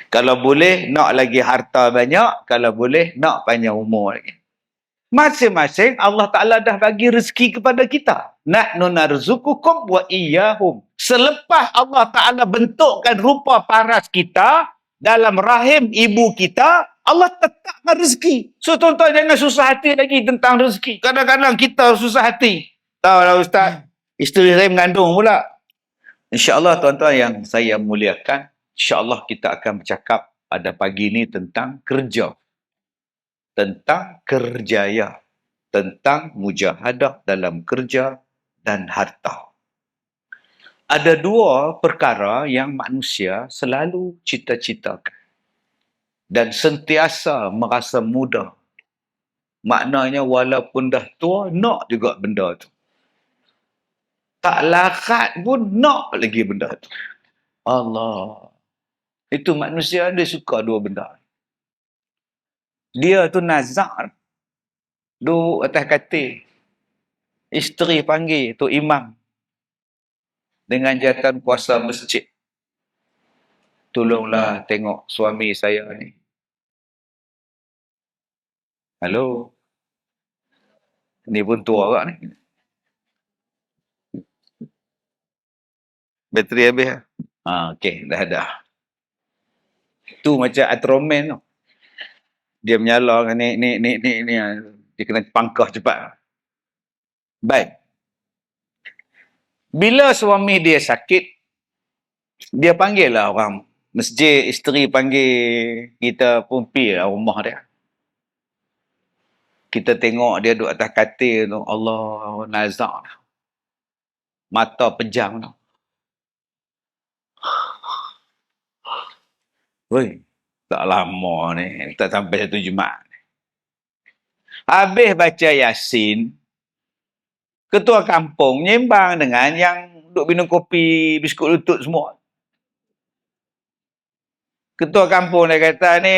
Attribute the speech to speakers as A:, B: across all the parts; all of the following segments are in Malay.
A: Kalau boleh, nak lagi harta banyak. Kalau boleh, nak panjang umur lagi. Masing-masing Allah Ta'ala dah bagi rezeki kepada kita. Nahnu narzukukum wa iyyahum. Selepas Allah Ta'ala bentukkan rupa paras kita dalam rahim ibu kita, Allah tetapkan rezeki. So, tuan-tuan jangan susah hati lagi tentang rezeki. Kadang-kadang kita susah hati. Tahu lah Ustaz, isteri saya mengandung pula. InsyaAllah tuan-tuan yang saya muliakan, InsyaAllah kita akan bercakap pada pagi ini tentang kerja. Tentang kerjaya, tentang mujahadah dalam kerja dan harta. Ada dua perkara yang manusia selalu cita-citakan dan sentiasa merasa muda. Maknanya walaupun dah tua, nak juga benda tu. Tak larat pun nak lagi benda tu. Allah. Itu manusia dia suka dua benda. Dia tu nazar. Duduk atas katil. Isteri panggil tu imam. Dengan jawatan kuasa masjid. Tolonglah tengok suami saya ni. Halo. Ni pun tua agak ni. Bateri habis. Okey, dah. Tu macam Ultraman tu. Dia menyala ni. Dia kena pangkah cepat. Baik. Bila suami dia sakit, dia panggil lah orang masjid, isteri panggil, kita pun pergi lah rumah dia. Kita tengok dia duduk atas katil tu, Allah, nazak. Mata pejam tu. Woi, tak lama ni, tak sampai 1 Jumaat. Habis baca Yasin, ketua kampung nyembang dengan yang duduk minum kopi, biskut lutut semua. Ketua kampung dia kata, ni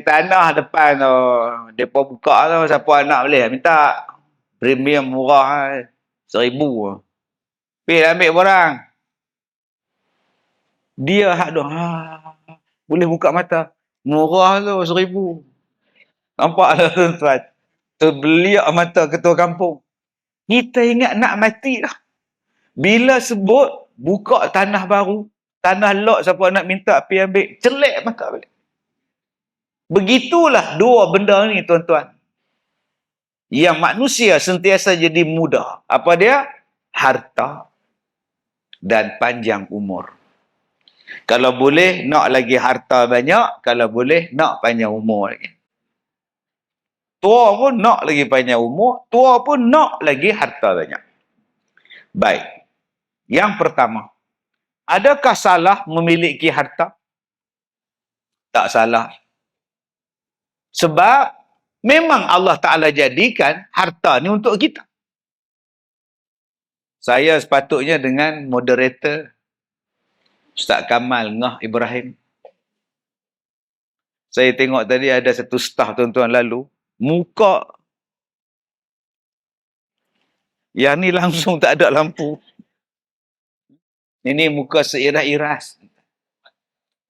A: tanah depan tu, mereka buka tu, siapa nak boleh minta. Premium murah, 1,000. Pergi ambil barang. Dia hak tu, boleh buka mata. Murah tu, 1,000. Nampak lah tuan-tuan. Terbeliak mata ketua kampung. Kita ingat nak mati dah. Bila sebut, buka tanah baru, tanah lot siapa nak minta pergi ambil, celek mata balik. Begitulah dua benda ni tuan-tuan. Yang manusia sentiasa jadi muda. Apa dia? Harta dan panjang umur. Kalau boleh, nak lagi harta banyak. Kalau boleh, nak panjang umur lagi. Tua pun nak lagi panjang umur. Tua pun nak lagi harta banyak. Baik. Yang pertama. Adakah salah memiliki harta? Tak salah. Sebab memang Allah Ta'ala jadikan harta ni untuk kita. Saya sepatutnya dengan moderator Ustaz Kamal Ngah Ibrahim. Saya tengok tadi ada satu staf tuan-tuan lalu. Muka yang ni langsung tak ada lampu. Ini muka seiras-iras.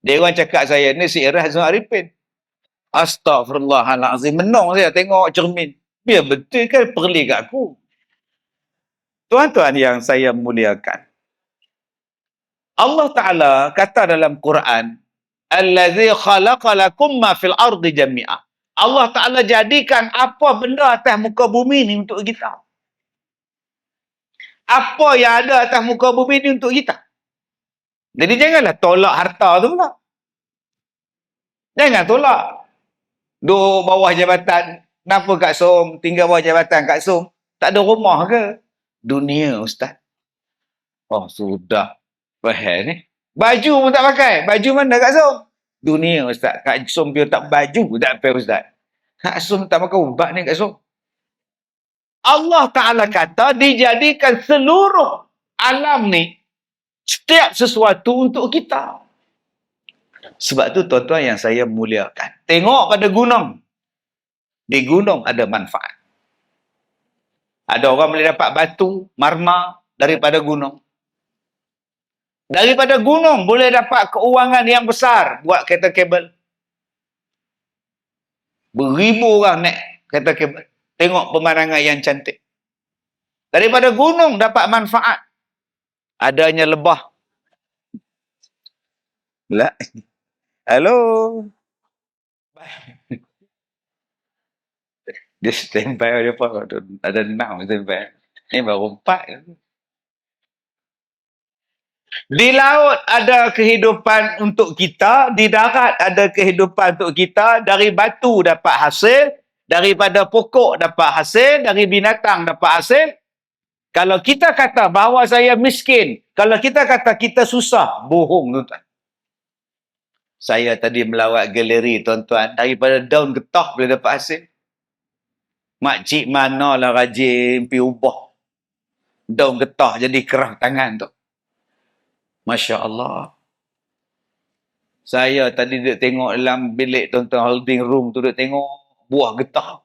A: Dia orang cakap saya ni seiras Zul Arifin. Astaghfirullahalazim. Menang saya tengok cermin. Biar betul kan perli kat aku. Tuan-tuan yang saya muliakan. Allah Ta'ala kata dalam Quran, Allazi khalaqa lakum ma fil ardi jami'ah. Allah Ta'ala jadikan apa benda atas muka bumi ni untuk kita. Apa yang ada atas muka bumi ni untuk kita. Jadi janganlah tolak harta tu pula. Jangan tolak. Duduk bawah jabatan. Kenapa Kak Som tinggal bawah jabatan Kak Som? Tak ada rumah ke? Dunia Ustaz. Oh sudah. Faham ni. Baju pun tak pakai. Baju mana Kak Som? Dunia Ustaz. Kak Som dia tak baju tak pakai Ustaz. Kak Som tak pakai ubat ni Kak Som. Allah Ta'ala kata dijadikan seluruh alam ni setiap sesuatu untuk kita. Sebab tu tuan-tuan yang saya muliakan. Tengok pada gunung. Di gunung ada manfaat. Ada orang boleh dapat batu, marmar daripada gunung. Daripada gunung boleh dapat keuangan yang besar buat kereta kabel. Beribu orang naik kereta kabel. Tengok pemandangan yang cantik. Daripada gunung dapat manfaat. Adanya lebah. Lah. Halo. Dia standby dia apa? Ada 6 standby. Ini baru 4. Di laut ada kehidupan untuk kita, di darat ada kehidupan untuk kita, dari batu dapat hasil, daripada pokok dapat hasil, dari binatang dapat hasil. Kalau kita kata bahawa saya miskin, kalau kita kata kita susah, bohong tuan-tuan. Saya tadi melawat galeri tuan-tuan, daripada daun getah boleh dapat hasil. Makcik manalah rajin pergi ubah daun getah jadi kerah tangan tu. Masya Allah. Saya tadi duduk tengok dalam bilik tuan-tuan holding room tu, duduk tengok buah getah.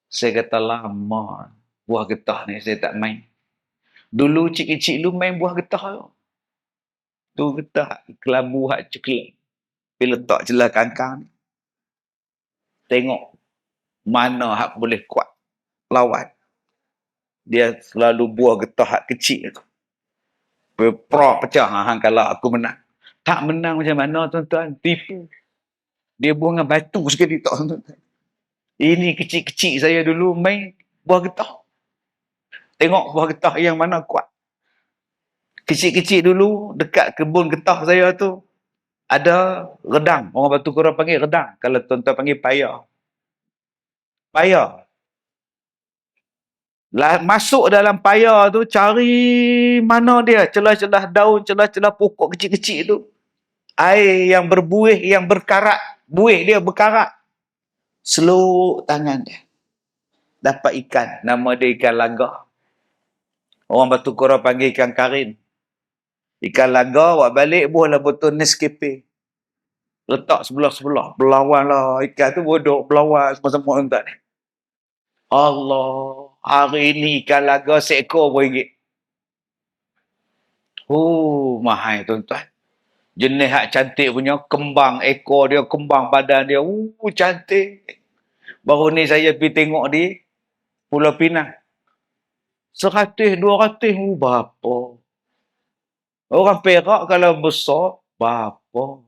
A: Saya kata lama buah getah ni saya tak main. Dulu kecil-kecil lu main buah getah tu. Tu getah kelabu hak coklat. Bila letak celah kangkang ni. Tengok mana hak boleh kuat lawan. Dia selalu buah getah hak kecil tu. Berprok pecah hang kalau aku menang. Tak menang macam mana tuan-tuan? Tipu. Dia buang dengan batu sekali tak tuan-tuan. Ini kecil-kecil saya dulu main buah getah. Tengok buah getah yang mana kuat. Kecil-kecil dulu dekat kebun getah saya tu ada redang. Orang Batu Korang panggil redang. Kalau tuan-tuan panggil paya. Paya. Masuk dalam paya tu, cari mana dia, celah-celah daun, celah-celah pokok kecil-kecil tu. Air yang berbuih, yang berkarat. Buih dia berkarat. Seluk tangan dia. Dapat ikan. Nama dia ikan laga. Orang Batu Korang panggil ikan karin. Ikan laga, buat balik, buahlah botol Nescafe. Letak sebelah-sebelah. Berlawan lah. Ikan tu bodoh. Berlawan semua-semua tuan. Allah. Hari ini ikan laga seekor RM1. Oh, mahal tuan-tuan. Jenis hak cantik punya, kembang ekor dia, kembang badan dia. Cantik. Baru ni saya pergi tengok di Pulau Pinang. 100, 200, berapa? Orang Perak kalau besar, berapa?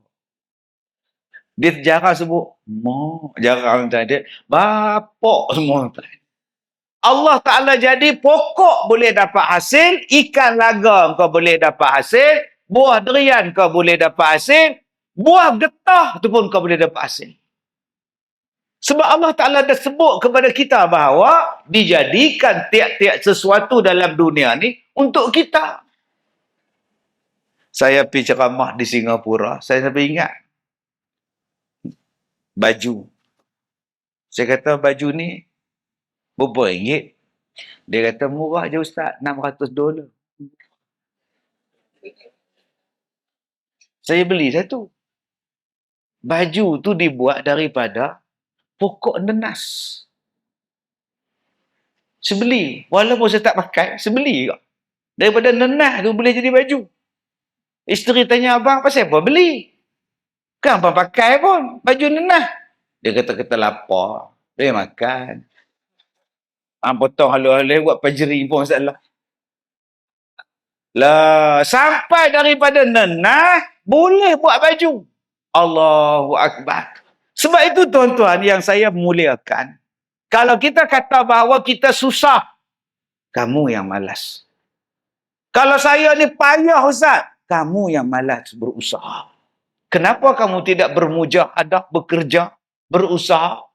A: Dia jarang sebut, jarang tadi. Bapak semua. Allah Ta'ala jadi pokok boleh dapat hasil, ikan laga kau boleh dapat hasil, buah durian kau boleh dapat hasil, buah getah tu pun kau boleh dapat hasil. Sebab Allah Ta'ala dah sebut kepada kita bahawa dijadikan tiap-tiap sesuatu dalam dunia ni untuk kita. Saya pergi ceramah di Singapura, saya sampai ingat. Baju. Saya kata baju ni berapa ringgit? Dia kata murah je Ustaz, $600. Saya beli satu. Baju tu dibuat daripada pokok nenas. Sebeli. Walaupun saya tak pakai, sebeli kok. Daripada nenas tu boleh jadi baju. Isteri tanya abang, pasal apa beli? Kan abang pakai pun baju nenas. Dia kata lapar. Dia makan. Potong halus-halus buat pajeri pun masalah. Lah, sampai daripada nenah boleh buat baju. Allahu Akbar. Sebab itu tuan-tuan yang saya muliakan. Kalau kita kata bahawa kita susah, kamu yang malas. Kalau saya ni payah Ustaz, kamu yang malas berusaha. Kenapa kamu tidak bermujahadah, bekerja, berusaha?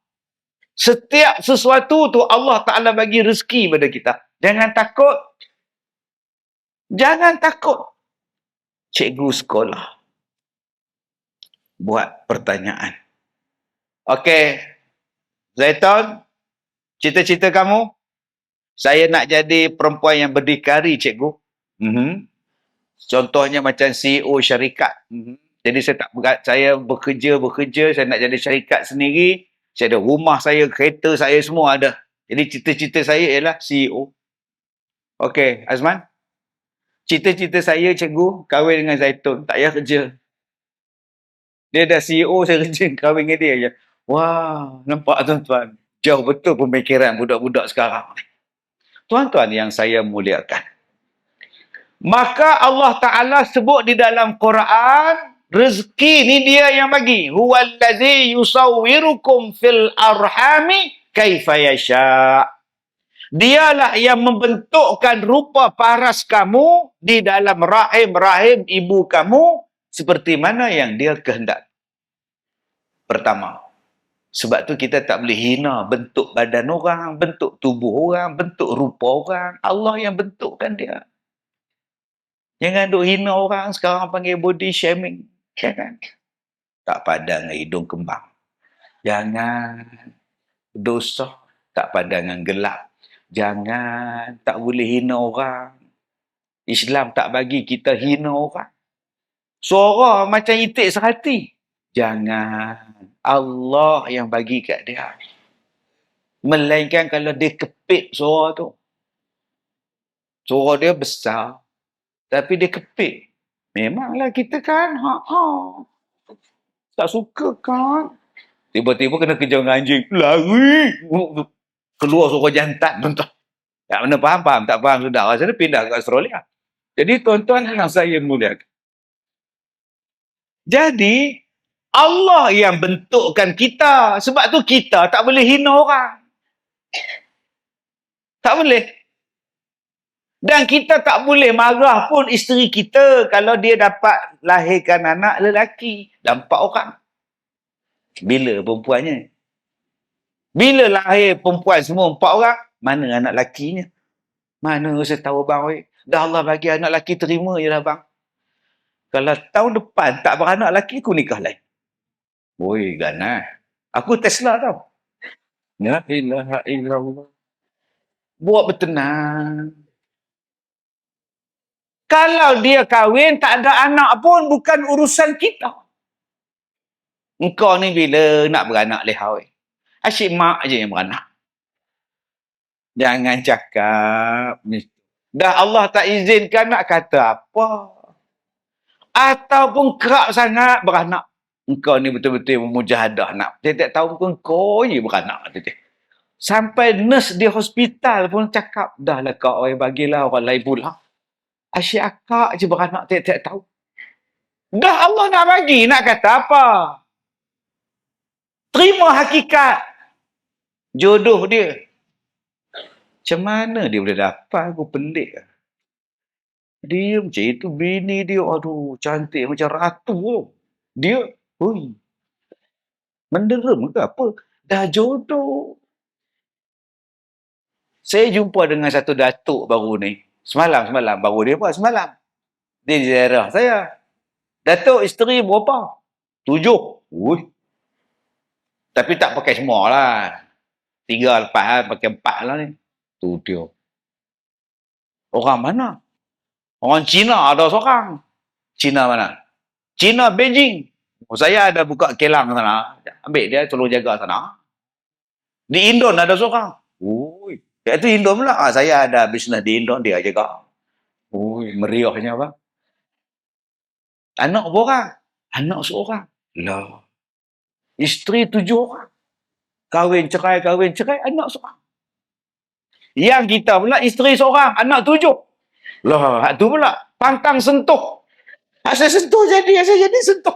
A: Setiap sesuatu tu Allah Ta'ala bagi rezeki pada kita. Jangan takut. Jangan takut. Cikgu sekolah buat pertanyaan. Okey. Zaitun, cita-cita kamu? Saya nak jadi perempuan yang berdikari, cikgu. Contohnya macam CEO syarikat. Jadi saya bekerja, saya nak jadi syarikat sendiri. Saya ada rumah saya, kereta saya semua ada. Jadi cita-cita saya ialah CEO. Okey, Azman. Cita-cita saya, cikgu, kahwin dengan Zaitun. Tak payah kerja. Dia dah CEO, saya kerja kahwin dengan dia je. Wah, nampak tuan-tuan. Jauh betul pemikiran budak-budak sekarang. Tuan-tuan yang saya muliakan. Maka Allah Ta'ala sebut di dalam Quran, rezeki ni dia yang bagi. Huwallazi yusawwirukum fil arhami kaifa yasha'. Dialah yang membentukkan rupa paras kamu di dalam rahim-rahim ibu kamu seperti mana yang dia kehendak. Pertama, sebab tu kita tak boleh hina bentuk badan orang, bentuk tubuh orang, bentuk rupa orang. Allah yang bentukkan dia. Jangan duk hina orang sekarang panggil body shaming. Jangan. Tak padan dengan hidung kembang. Jangan. Dosa. Tak padan dengan gelap. Jangan. Tak boleh hina orang. Islam tak bagi kita hina orang. Suara macam itik serati. Jangan. Allah yang bagi kat dia. Melainkan kalau dia kepit suara tu. Suara dia besar. Tapi dia kepit. Memanglah kita kan. Tak suka kan. Tiba-tiba kena kejar dengan anjing. Lari. Keluar suara jantan. Tuan-tuan. Tak mana faham-faham. Tak faham sudah. Rasanya pindah ke Australia. Jadi tuan-tuan yang saya muliakan. Jadi, Allah yang bentukkan kita. Sebab tu kita tak boleh hina orang. Tak boleh. Dan kita tak boleh marah pun isteri kita kalau dia dapat lahirkan anak lelaki. Nampak orang. Bila perempuannya? Bila lahir perempuan semua 4 orang, mana anak lakinya? Mana saya tahu bang? Dah Allah bagi anak laki, terima je lah bang. Kalau tahun depan tak beranak laki, aku nikah lain. Oi, ganas. Aku Tesla tau. La ilaha illallah. Buat bertenang. Kalau dia kahwin, tak ada anak pun, bukan urusan kita. Engkau ni bila nak beranak lehau? Asyik mak je yang beranak. Jangan cakap. Dah Allah tak izinkan nak kata apa. Ataupun kerap sangat beranak. Engkau ni betul-betul memujahadah nak. Tiap-tiap tahun pun kau je beranak. Sampai nurse di hospital pun cakap, dah lah kau bagilah orang lain pula. Asyik akak je beranak tiap-tiap tahun. Dah Allah nak bagi, nak kata apa? Terima hakikat jodoh dia. Macam mana dia boleh dapat? Aku pelik. Dia macam itu, bini dia, aduh, cantik macam ratu. Dia, oi, menderem ke apa? Dah jodoh. Saya jumpa dengan satu datuk baru ni. Semalam, baru dia apa? Semalam. Dia di daerah saya. Datuk isteri berapa? 7. Ui. Tapi tak pakai semua lah. 3 lepas pakai 4 lah ni. Tu dia. Orang mana? Orang Cina ada seorang. Cina mana? Cina Beijing. Saya ada buka kilang sana. Ambil dia, tolong jaga sana. Di Indon ada seorang. Ui. Itu Indon pula. Saya ada bisnes di Indon, dia jaga. Ui, meriahnya apa? Anak berapa? Anak seorang. Lah. Isteri 7 orang. Kahwin cerai, anak seorang. Yang kita pula isteri seorang, anak 7. Lah, tu pula pantang sentuh. Asal sentuh jadi, sentuh.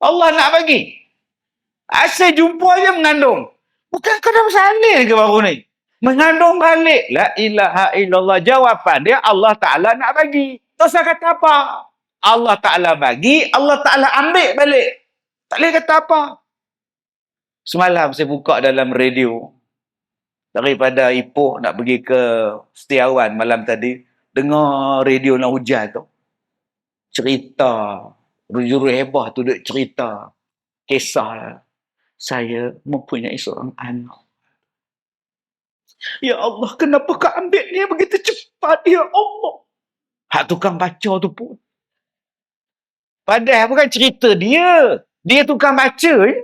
A: Allah nak bagi. Asal jumpa je mengandung. Bukan kena bersalin ke baru ni? Mengandung balik. La ilaha illallah. Jawapan dia Allah Ta'ala nak bagi. Terus saya kata apa? Allah Ta'ala bagi, Allah Ta'ala ambil balik. Tak boleh kata apa. Semalam saya buka dalam radio. Daripada Ipoh nak pergi ke Setiawan malam tadi. Dengar radio nak hujan tu. Cerita. Juru hebah tu duk cerita. Kisah. Saya mempunyai seorang anak. Ya Allah, kenapa kau ambil dia begitu cepat? Ya Allah. Hak tukang baca tu pun. Padahal bukan cerita dia. Dia tukang baca je.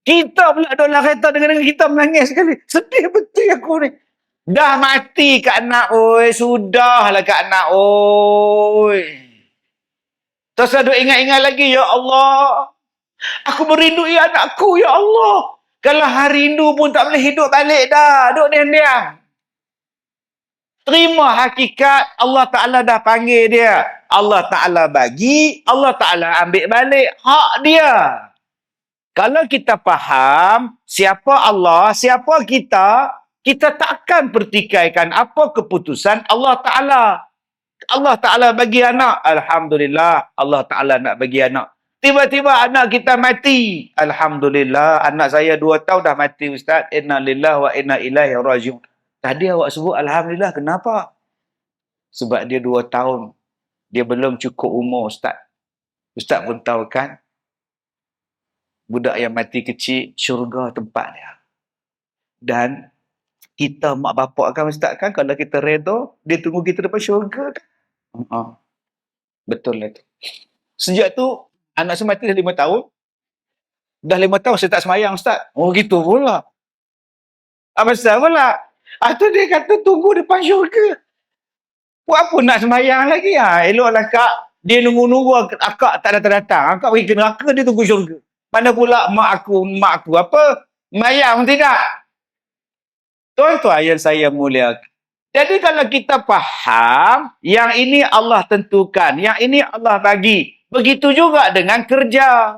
A: Kita pula dalam kereta dengan kita menangis sekali. Sedih betul aku ni. Dah mati kak anak, oi. Sudahlah kak anak, oi. Terus ada ingat-ingat lagi, ya Allah. Aku merindui anakku, ya Allah. Kalau hari rindu pun tak boleh hidup balik dah. Duduk diam-diam. Terima hakikat Allah Ta'ala dah panggil dia. Allah Ta'ala bagi, Allah Ta'ala ambil balik hak dia. Kalau kita faham siapa Allah, siapa kita takkan pertikaikan apa keputusan Allah Ta'ala. Allah Ta'ala bagi anak, Alhamdulillah, Allah Ta'ala nak bagi anak. Tiba-tiba anak kita mati. Alhamdulillah, anak saya 2 tahun dah mati, Ustaz. Inna lillahi wa inna ilaihi raji'un. Tadi awak sebut Alhamdulillah, kenapa? Sebab dia 2 tahun. Dia belum cukup umur, Ustaz. Ustaz pun tahu kan, budak yang mati kecil, syurga tempat dia. Dan kita mak bapak kan, Ustaz kan, kalau kita redha, dia tunggu kita depan syurga kan. Betul lah tu. Sejak tu, anak saya mati dah 5 tahun. Dah 5 tahun saya tak semayang, Ustaz. Oh, gitu pula. Apa pasal pula? Tu dia kata tunggu depan syurga. Buat apa nak semayang lagi? Eloklah kak. Dia nunggu-nunggu akak tak datang-datang. Akak pergi ke neraka, dia tunggu syurga. Mana pula mak aku apa? Semayang tidak? Tuan-tuan yang saya muliakan. Jadi kalau kita faham, yang ini Allah tentukan, yang ini Allah bagi. Begitu juga dengan kerja.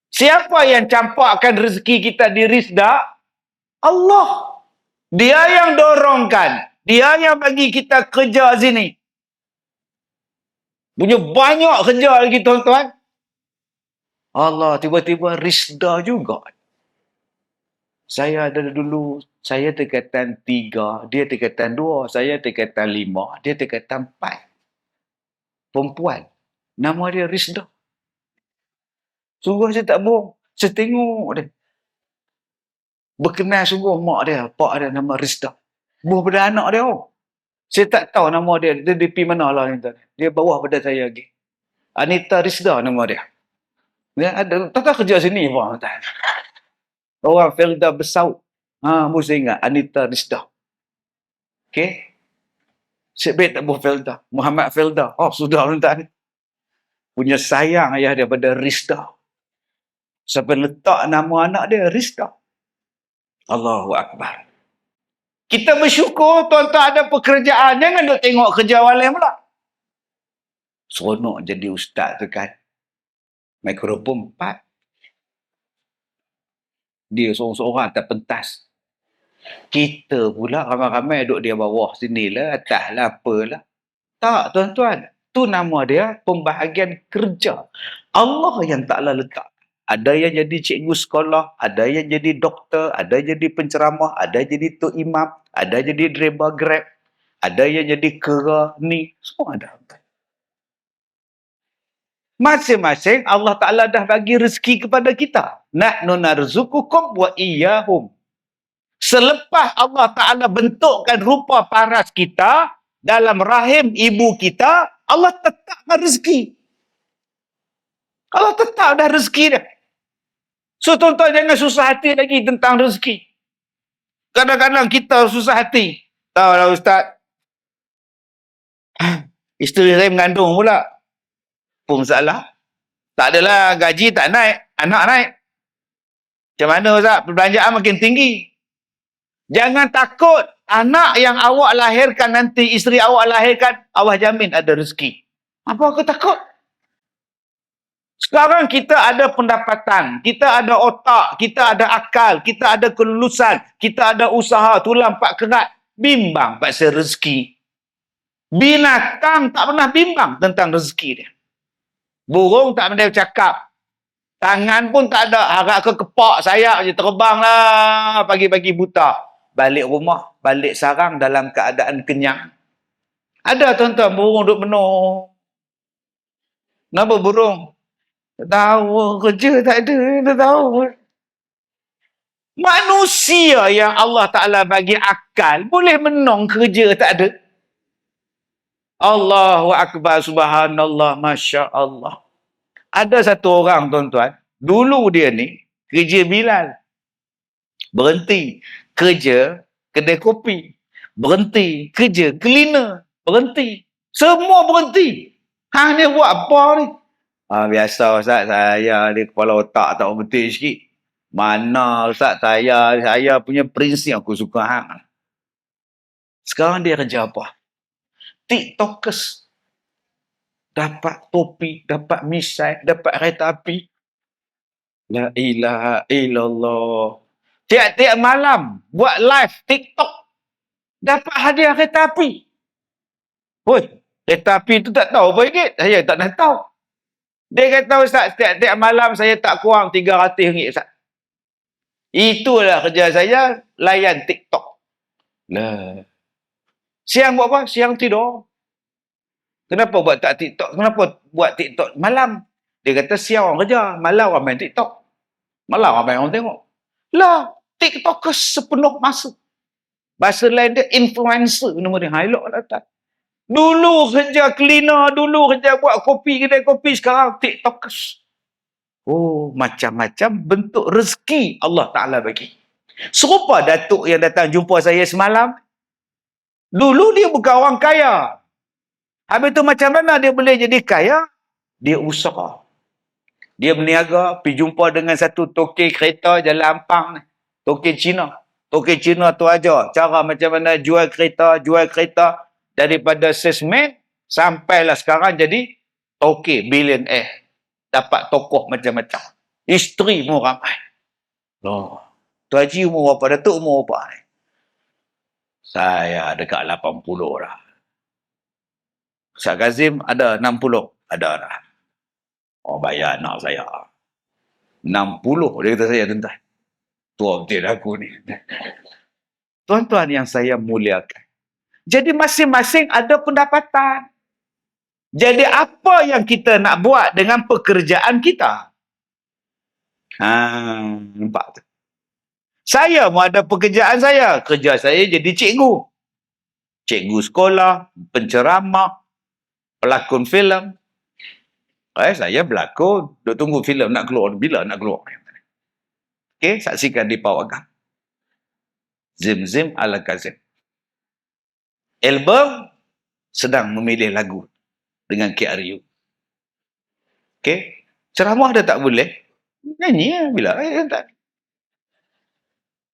A: Siapa yang campakkan rezeki kita di rizda? Allah. Dia yang dorongkan. Dia yang bagi kita kerja sini. Punya banyak kerja lagi tuan-tuan. Allah tiba-tiba rizda juga. Saya ada dulu, saya tingkatan 3, dia tingkatan 2, saya tingkatan 5, dia tingkatan 4. Perempuan. Nama dia Rizda. Sungguh saya tak bohong. Saya tengok dia. Berkenal sungguh mak dia, pak dia nama Rizda. Buah pada anak dia. Saya tak tahu nama dia. Dia pergi mana lah. Dia bawah pada saya lagi. Anita Rizda nama dia. Dia ada, tak kerja sini pun. Orang Felda Besau. Mesti ingat. Anita Rizda. Okey. Syed Bed tak buah Felda. Muhammad Felda. Sudah tuan-tuan. Punya sayang ayah dia pada Rizda. Sampai letak nama anak dia Rizda. Allahu Akbar. Kita bersyukur tuan-tuan ada pekerjaan. Jangan duk tengok kerja orang lain pula. Seronok jadi ustaz tu kan. Mikrofon 4. Dia seorang-seorang atas pentas. Kita pula ramai-ramai duduk dia bawah sini lah, atas lah, apalah. Tak tuan-tuan. Tu nama dia pembahagian kerja. Allah yang taklah letak. Ada yang jadi cikgu sekolah, ada yang jadi doktor, ada yang jadi penceramah, ada yang jadi tok imam, ada yang jadi driver Grab, ada yang jadi kera ni. Semua ada. Masing-masing Allah Ta'ala dah bagi rezeki kepada kita. Nahnu narzuqukum wa iyyahum. Selepas Allah Ta'ala bentukkan rupa paras kita dalam rahim ibu kita, Allah tetapkan rezeki. Allah tetap dah rezeki dia. So tuan-tuan jangan susah hati lagi tentang rezeki. Kadang-kadang kita susah hati. Tahu lah Ustaz. Isteri saya mengandung pula. Pun masalah. Tak adalah gaji tak naik. Anak naik. Macam mana Ustaz? Perbelanjaan makin tinggi. Jangan takut. Anak yang awak lahirkan nanti, isteri awak lahirkan, awak jamin ada rezeki. Apa aku takut? Sekarang kita ada pendapatan, kita ada otak, kita ada akal, kita ada kelulusan, kita ada usaha, tulang pak kerat. Bimbang pasal rezeki. Binatang tak pernah bimbang tentang rezeki dia. Burung tak pernah cakap. Tangan pun tak ada. Harap ke kepak sayap je terbang lah pagi-pagi buta. Balik rumah, balik sarang dalam keadaan kenyang. Ada tuan-tuan burung duduk penuh. Kenapa burung? Tak tahu, kerja tak ada, tak tahu. Manusia yang Allah Ta'ala bagi akal, boleh menong kerja tak ada. Allahu Akbar, subhanallah, Masya Allah. Ada satu orang tuan-tuan, dulu dia ni, kerja Bilal. Berhenti kerja, kedai kopi, berhenti. Kerja, cleaner, berhenti. Semua berhenti. Hang ni buat apa ni? Biasa Ustaz, saya ni kepala otak tak betul sikit. Mana Ustaz, saya punya prinsip aku suka hang. Sekarang dia kerja apa? TikTokers. Dapat topi, dapat misai, dapat kereta api. La ilaha illallah. Tiap-tiap malam buat live TikTok. Dapat hadiah kereta api. Woi, kereta api tu tak tahu berapa ringgit. Saya tak nak tahu. Dia kata, Ustaz, tiap-tiap malam saya tak kurang RM300, Ustaz. Itulah kerja saya, layan TikTok. Lah. Siang buat apa? Siang tidur. Kenapa buat tak TikTok? Kenapa buat TikTok malam? Dia kata siang orang kerja, malam orang main TikTok. Malam orang tengok. Lah, TikTokers sepenuh masa. Bahasa lain dia influencer nama dia. Elok lah tak. Dulu kerja cleaner, dulu kerja buat kopi, kedai kopi, sekarang TikTokers. Oh, macam-macam bentuk rezeki Allah Ta'ala bagi. Serupa datuk yang datang jumpa saya semalam. Dulu dia bukan orang kaya. Habis tu macam mana dia boleh jadi kaya? Dia usaha. Dia berniaga, pergi jumpa dengan satu tokek kereta Jalan Ampang ni. Tokek Cina. Tokek Cina tu aja cara macam mana jual kereta. Daripada salesman, sampailah sekarang jadi tokek billionaire. Dapat tokoh macam-macam. Isteri pun ramai. Loh. Tu Haji umur berapa? Datuk umur berapa ni? Saya dekat 80 dah. Ustaz Kazim ada 60. Ada dah. Oh, bayar anak saya. 60. Dia kata saya, tuan-tuan. Tua betul aku ni. Tuan-tuan yang saya muliakan. Jadi masing-masing ada pendapatan. Jadi apa yang kita nak buat dengan pekerjaan kita? Nampak tu. Saya mau ada pekerjaan saya. Kerja saya jadi cikgu. Cikgu sekolah, penceramah, pelakon filem. Saya berlakon. Duk tunggu filem nak keluar. Bila nak keluar? Okey, saksikan di Pawagam. Zim ala Kazim. Album sedang memilih lagu dengan KRU. Okey. Ceramah dah tak boleh. Nyanyi lah. Bila? Tak.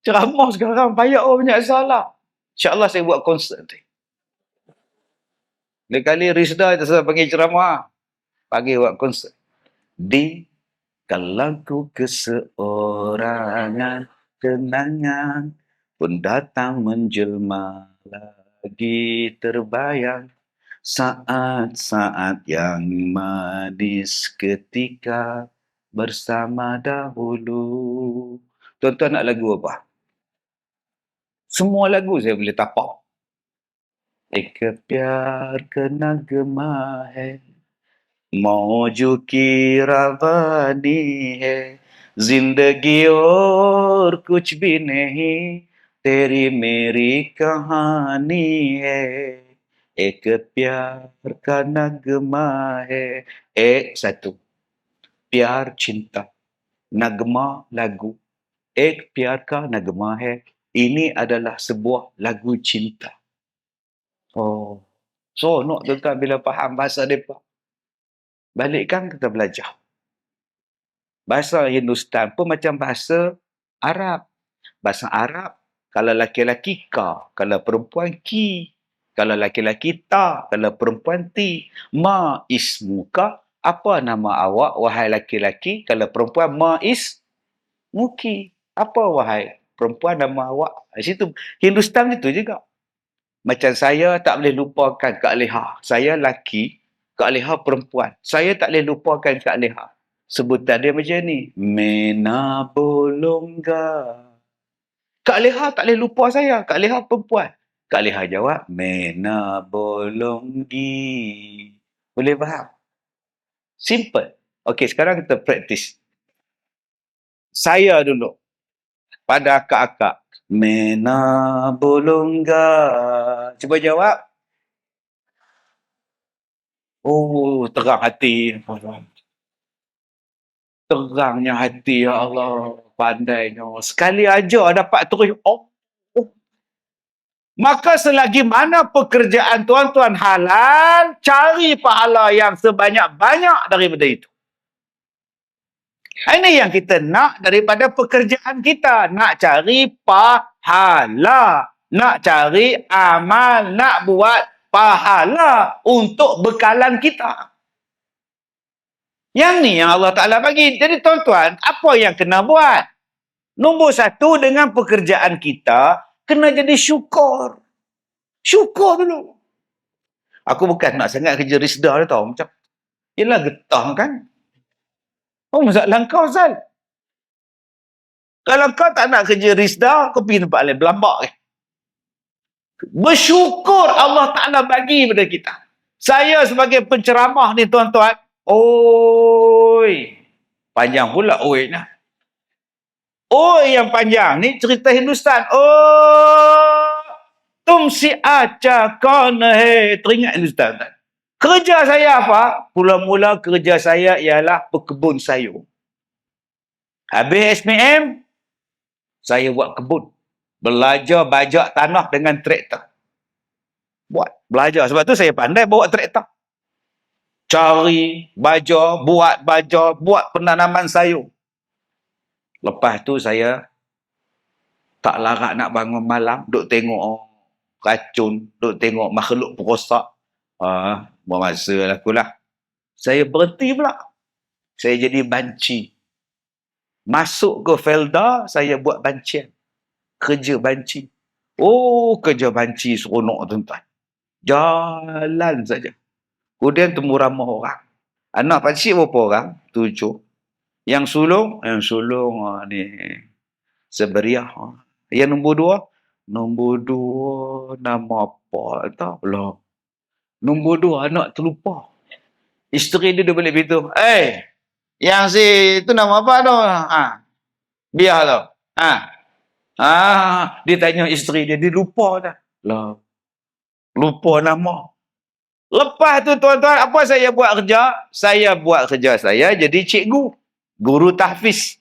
A: Ceramah sekarang payah banyak salah. InsyaAllah saya buat konsert nanti. Lain kali Rizda tak salah panggil ceramah. Panggil buat konsert. Di kalau keseorangan kenangan pun datang menjelma lagi terbayang saat-saat yang manis ketika bersama dahulu. Tuan-tuan nak lagu apa? Semua lagu saya boleh tapak. एक प्यार का नगमा है मौजू की रवानी है जिंदगी और कुछ भी नहीं तेरी मेरी कहानी है एक प्यार का नगमा है satu प्यार cinta nagma lagu एक प्यार का नगमा है ini adalah sebuah lagu cinta. Oh, seronok tuan-tuan bila faham bahasa mereka. Balikkan kita belajar. Bahasa Hindustan pun macam bahasa Arab. Bahasa Arab, kalau laki-laki ka, kalau perempuan ki. Kalau laki-laki ta, kalau perempuan ti. Ma ismuka, apa nama awak, wahai laki-laki. Kalau perempuan, ma ismuki. Apa wahai perempuan nama awak. Di situ, Hindustan itu juga. Macam saya tak boleh lupakan Kak Leha. Saya laki, Kak Leha perempuan. Saya tak boleh lupakan Kak Leha. Sebutan dia macam ni. Mena bolongga. Kak Leha tak boleh lupa saya. Kak Leha perempuan. Kak Leha jawab, Mena bolonggi. Boleh faham? Simple. Okey, sekarang kita praktis. Saya dulu. Pada akak-akak. Mena bolongga. Cuba jawab. Oh, terang hati. Terangnya hati, ya Allah. Pandainya. Sekali aja dapat terus. Oh. Maka selagi mana pekerjaan tuan-tuan halal, cari pahala yang sebanyak-banyak daripada itu. Ini yang kita nak daripada pekerjaan kita. Nak cari pahala. Nak cari amal. Nak buat pahala untuk bekalan kita. Yang ni yang Allah Ta'ala bagi. Jadi tuan-tuan, apa yang kena buat? Nombor satu, dengan pekerjaan kita, kena jadi syukur. Syukur dulu. Aku bukan nak sangat kerja risda dia tahu. Macam, yelah getah kan? Oh, masalah kau, Zal. Kalau kau tak nak kerja risda, kau pergi tempat lain, berlambak. Bersyukur Allah Ta'ala bagi pada kita. Saya sebagai penceramah ni, tuan-tuan. Oi. Panjang pula oi nah. Oi yang panjang ni cerita Hindustan. Oh. Tumsi acha kaun hai. Teringat Hindustan. Kerja saya apa? Mula-mula kerja saya ialah pekebun sayur. Habis SPM, saya buat kebun. Belajar bajak tanah dengan traktor. Belajar. Sebab tu saya pandai bawa traktor. Cari baja, buat penanaman sayur. Lepas tu saya tak larat nak bangun malam, duk tengok racun, duk tengok makhluk perosak. Bermasa lah. Saya berhenti pula. Saya jadi banci. Masuk ke Felda, saya buat bancian. Kerja banci. Oh, kerja banci seronok tuan-tuan. Jalan saja. Kemudian temu ramah orang. Anak pakcik berapa orang? 7. Yang sulung ni Seberiah. Yang nombor 2 nama apa tak lah. Nombor 2 anak terlupa. Isteri dia balik pintu. Yang si itu nama apa tu? Biar tu. Dia tanya isteri dia lupa dah. Lah. Lupa nama. Lepas tu tuan-tuan, apa saya buat kerja? Saya buat kerja saya jadi cikgu. Guru tahfiz.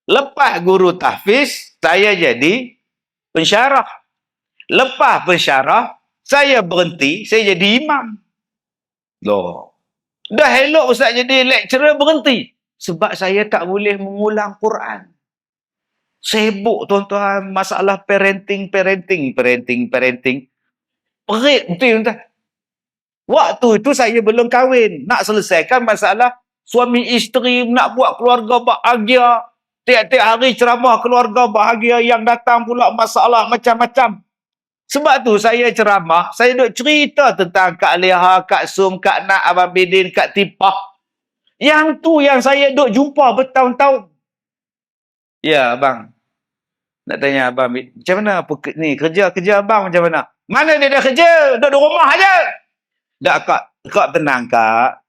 A: Lepas guru tahfiz, saya jadi pensyarah. Lepas pensyarah, saya berhenti, saya jadi imam. Loh. Dah elok Ustaz jadi lecturer, berhenti. Sebab saya tak boleh mengulang Quran. Sibuk tuan-tuan, masalah parenting. Perit betul tuan. Waktu itu saya belum kahwin. Nak selesaikan masalah suami isteri, nak buat keluarga bahagia. Tiap-tiap hari ceramah keluarga bahagia, yang datang pula masalah macam-macam. Sebab tu saya ceramah, saya duk cerita tentang Kak Leha, Kak Sum, Kak Nak, Abang Bidin, Kak Tipah. Yang tu yang saya duk jumpa bertahun-tahun. Ya, abang. Nak tanya abang, macam mana ni kerja abang macam mana? Mana dia dah kerja? Duduk di rumah aja. Tak, Kak tenang, Kak.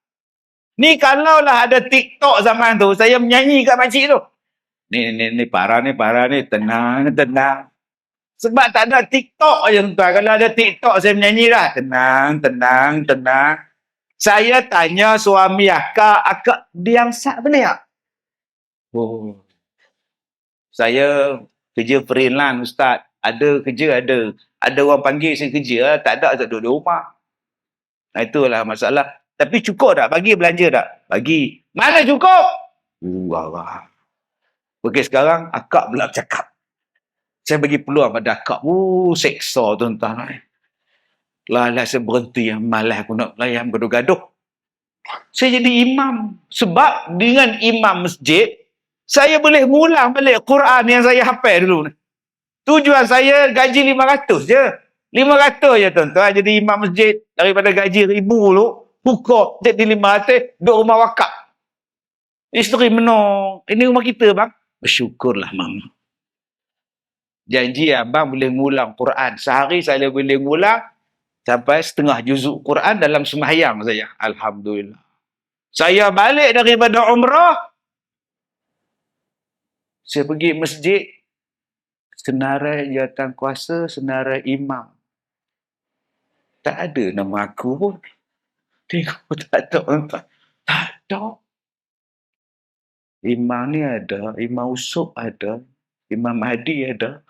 A: Ni kalaulah ada TikTok zaman tu, saya menyanyi kat makcik tu. Ni parah ni. Tenang. Sebab tak ada TikTok aja tuan. Kalau ada TikTok, saya menyanyi dah. Tenang. Saya tanya suami akak diangsak benar tak? Oh. Saya kerja freelance, Ustaz. Ada kerja, ada. Ada orang panggil saya kerja, tak ada, duduk di rumah. Itulah masalah. Tapi cukup tak? Bagi belanja tak? Bagi. Mana cukup? Allah. Okey, sekarang akak pula cakap. Saya bagi peluang pada akak. Seksa tuan-tuan. Lah saya berhenti. Malas aku nak layan gaduh-gaduh. Saya jadi imam. Sebab dengan imam masjid, saya boleh ngulang balik Quran yang saya hafal dulu. Tujuan saya gaji 500 je. 500 je tuan-tuan. Jadi imam masjid. Daripada gaji 1,000 dulu. Buka jadi 500. Duduk rumah wakaf. Isteri menung. Ini rumah kita bang. Bersyukurlah mama. Janji abang boleh ngulang Quran. Sehari saya boleh ngulang sampai setengah juzuk Quran dalam sembahyang saya. Alhamdulillah. Saya balik daripada umrah. Saya pergi masjid. Senarai jawatan kuasa, senarai imam. Tak ada nama aku pun. Tengok tak ada. Tak ada. Imam ni ada. Imam Usop ada. Imam Mahdi ada.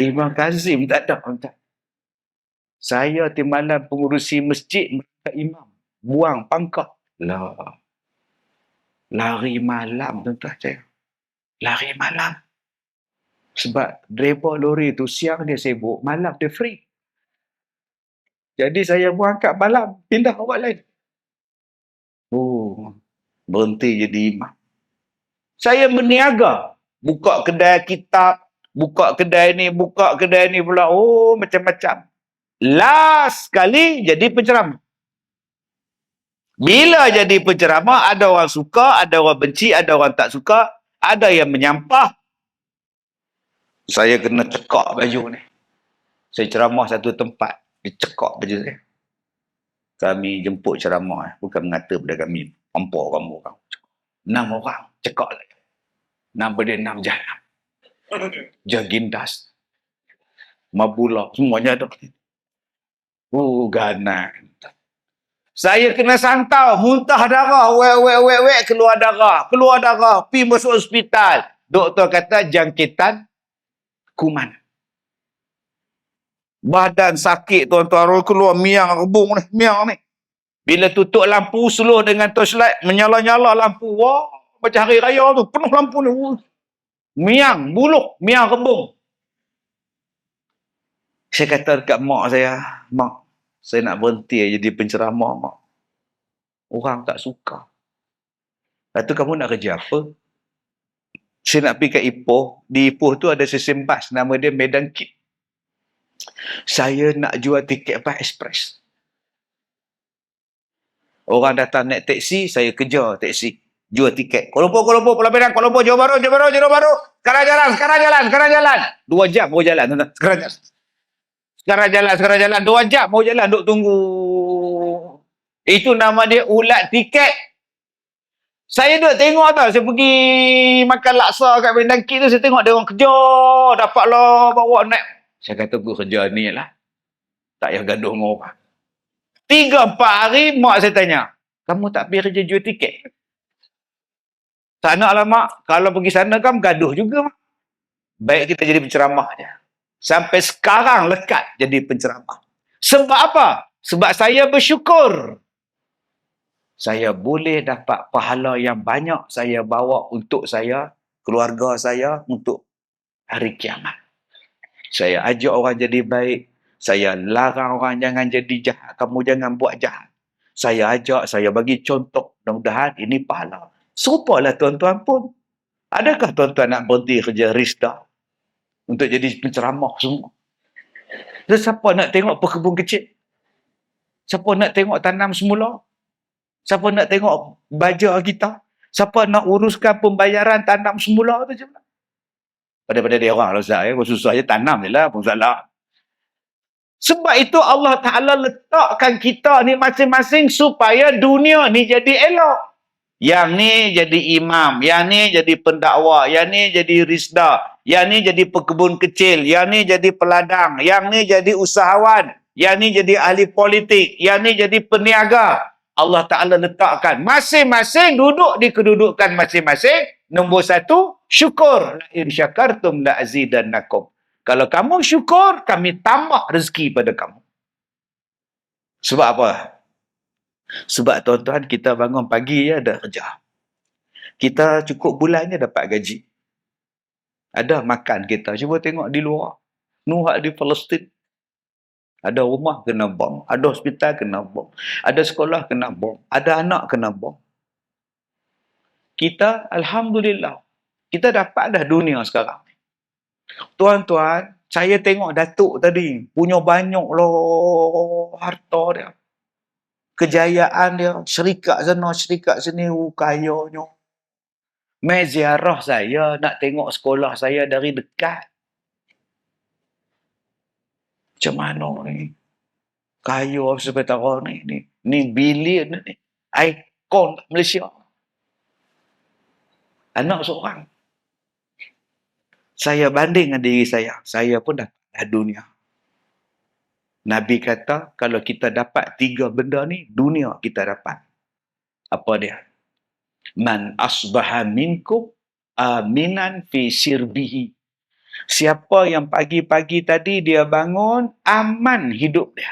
A: Imam Kazim tak ada. Tak. Saya timbalan pengurusi masjid, mereka imam. Buang pangkat. Lah. Lari malam, tuan-tuan saya. Lari malam. Sebab driver lori tu siang dia sibuk, malam dia free. Jadi saya buang kat malam, pindah awak lain. Oh, berhenti jadi imam. Saya berniaga. Buka kedai kitab, buka kedai ni pula. Oh, macam-macam. Last kali jadi penceramah. Bila jadi penceramah, ada orang suka, ada orang benci, ada orang tak suka, ada yang menyampah. Saya kena cekak baju ni. Saya ceramah satu tempat, dicekak baju saya. Kami jemput ceramah, bukan mengata pada kami, ampun kamu orang. 6 orang, cekak saya. Nama dia 6 jalan. Jagindas. Mabula, semuanya ada. Ganan. Saya kena santau, muntah darah, wek, keluar darah, pergi masuk hospital. Doktor kata jangkitan kuman. Badan sakit tuan-tuan, keluar miang rebung ni. Bila tutup lampu, slow dengan torchlight, menyala-nyala lampu. Wah, macam hari raya tu, penuh lampu ni. Miang, buluk, miang rebung. Saya kata dekat mak saya, mak, saya nak berhenti jadi penceramah, mak. Orang tak suka. Lepas tu kamu nak kerja apa? Saya nak pergi kat Ipoh. Di Ipoh tu ada stesen bas. Nama dia Medan Kit. Saya nak jual tiket bas express. Orang datang naik teksi, saya kejar teksi. Jual tiket. Kuala Lumpur, Pulau Pinang, Kuala Lumpur, Johor Bahru. Sekarang jalan. 2 jam mau jalan. Sekarang jalan. 2 jam mau jalan. Duk tunggu. Itu nama dia ulat tiket. Saya duk tengok tau. Saya pergi makan laksa kat Medan Kit tu. Saya tengok dia orang kejar. Dapatlah bawa naik. Saya kata aku kerja ni lah. Tak payah gaduh dengan orang. 3-4 hari mak saya tanya. Kamu tak pergi kerja jual tiket? Tak nak lah mak. Kalau pergi sana kan gaduh juga mak. Baik kita jadi penceramah je. Sampai sekarang lekat jadi penceramah. Sebab apa? Sebab saya bersyukur. Saya boleh dapat pahala yang banyak saya bawa untuk saya, keluarga saya, untuk hari kiamat. Saya ajak orang jadi baik. Saya larang orang jangan jadi jahat. Kamu jangan buat jahat. Saya ajak, saya bagi contoh. Mudah-mudahan ini pahala. Serupalah tuan-tuan pun. Adakah tuan-tuan nak berhenti kerja Rizda untuk jadi penceramah semua? Dan siapa nak tengok pekebun kecil? Siapa nak tengok tanam semula? Siapa nak tengok baja kita? Siapa nak uruskan pembayaran tanam semula tu je? Pada dia orang lah Ustaz, susah je tanam je lah, pun salah. Sebab itu Allah Ta'ala letakkan kita ni masing-masing supaya dunia ni jadi elok. Yang ni jadi imam, yang ni jadi pendakwa, yang ni jadi rizda, yang ni jadi pekebun kecil, yang ni jadi peladang, yang ni jadi usahawan, yang ni jadi ahli politik, yang ni jadi peniaga. Allah Ta'ala letakkan masing-masing duduk di kedudukan masing-masing. Nombor 1, syukur. La in syakartum la azidannakum. Kalau kamu syukur, kami tambah rezeki pada kamu. Sebab apa? Sebab tuan-tuan, kita bangun pagi ya ada kerja. Kita cukup bulannya dapat gaji. Ada makan kita. Cuba tengok di luar. Nuhak di Palestin. Ada rumah kena bom. Ada hospital kena bom. Ada sekolah kena bom. Ada anak kena bom. Kita, Alhamdulillah, kita dapat dah dunia sekarang. Tuan-tuan, saya tengok Datuk tadi. Punya banyak loh harta dia. Kejayaan dia. Syarikat sana, syarikat sini. Kayanya. Mai ziarah saya. Nak tengok sekolah saya dari dekat. Macam mana ni? Kaya sebentar ni. Ni bilion ni. Ikon Malaysia. Anak seorang. Saya banding dengan diri saya. Saya pun dah dunia. Nabi kata, kalau kita dapat 3 benda ni, dunia kita dapat. Apa dia? Man asbaha minkum aminan fi sirbihi. Siapa yang pagi-pagi tadi dia bangun, aman hidup dia.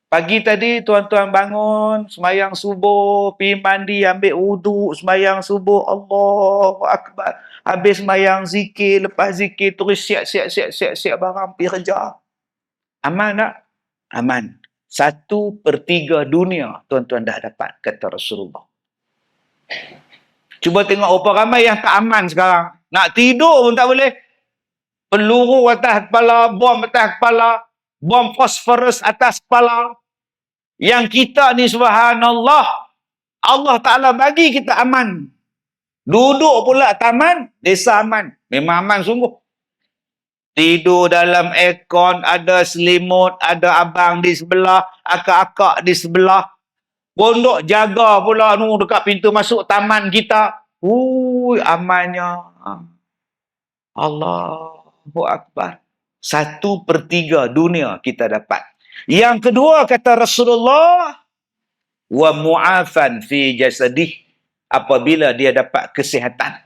A: Pagi tadi tuan-tuan bangun, sembahyang subuh, pergi mandi, ambil wuduk, sembahyang subuh, Allahu Akbar. Habis sembahyang zikir, lepas zikir terus siap barang pergi kerja. Aman tak? Aman. 1/3 dunia tuan-tuan dah dapat, kata Rasulullah. Cuba tengok berapa ramai yang tak aman sekarang. Nak tidur pun tak boleh. Peluru atas kepala, bom atas kepala, bom fosforus atas kepala. Yang kita ni subhanallah, Allah Ta'ala bagi kita aman. Duduk pula taman, desa aman. Memang aman sungguh. Tidur dalam aircon, ada selimut, ada abang di sebelah, akak-akak di sebelah. Pondok jaga pula dekat pintu masuk taman kita. Amannya. Allahu Akbar. 1/3 dunia kita dapat. Yang kedua kata Rasulullah, wa mu'afan fi jasadih, apabila dia dapat kesihatan.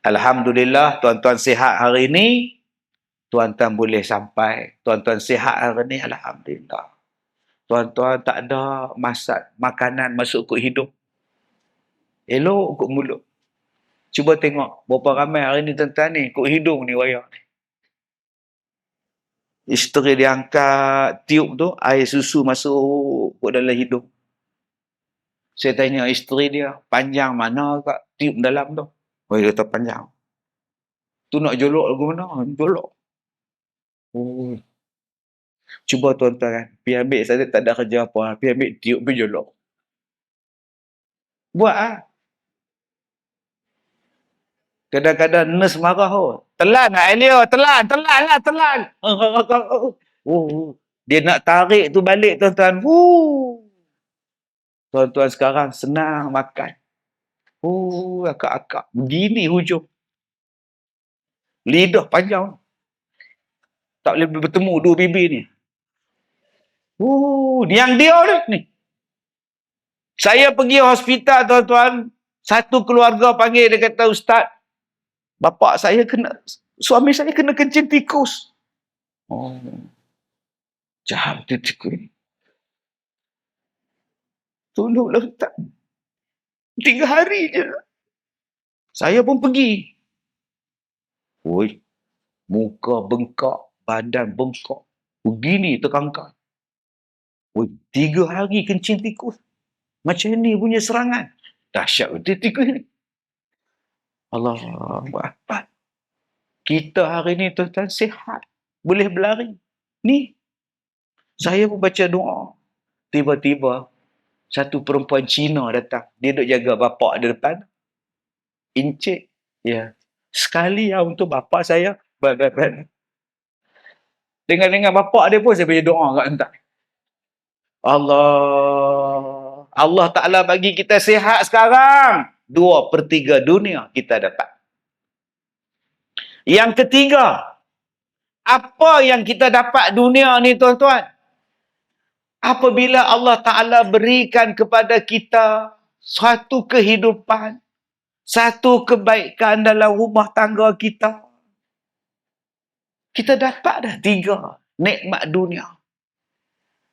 A: Alhamdulillah, tuan-tuan sihat hari ini, tuan-tuan boleh sampai. Tuan-tuan sihat hari ini, alhamdulillah. Tuan-tuan tak ada makanan masuk ke hidung. Elok ke mulut. Cuba tengok berapa ramai hari ni tuan-tuan ni ke hidung ni wayang ni. Isteri dia angkat tiup tu, air susu masuk ke dalam hidung. Saya tanya isteri dia, panjang mana kat tiup dalam tu? Oh, dia kata panjang. Tu nak jolok lagu mana? Jolok. Oh. Cuba tuan-tuan kan, pergi ambil, saya tak ada kerja apa, pergi ambil tiup, pergi jolok. Buat lah. Kadang-kadang nurse marah. Telan lah Elio, telan lah. Dia nak tarik tu balik tuan-tuan. Tuan-tuan sekarang senang makan. Akak-akak. Begini hujung. Lidah panjang. Tak boleh bertemu dua bibir ni. Yang dia ni. Saya pergi hospital tuan-tuan. Satu keluarga panggil, dia kata, Ustaz, suami saya kena kencing tikus. Jahat tu tikus ni. Tolonglah Ustaz. 3 hari je. Saya pun pergi. Muka bengkak, badan bengkak. Begini terkangkang. 3 hari kencing tikus. Macam ni punya serangan. Dahsyat betul tikus ni. Allahu Akbar. Kita hari ni tuan-tuan sihat. Boleh berlari. Ni. Saya pun baca doa. Tiba-tiba satu perempuan Cina datang. Dia duduk jaga bapak di depan. Encik. Ya. Sekali untuk bapak saya. Dengan bapak dia pun saya baca doa kat entah. Allah Ta'ala bagi kita sihat sekarang. 2/3 dunia kita dapat. Yang ketiga, apa yang kita dapat dunia ni tuan-tuan? Apabila Allah Ta'ala berikan kepada kita satu kehidupan, satu kebaikan dalam rumah tangga kita. Kita dapat dah 3 nikmat dunia.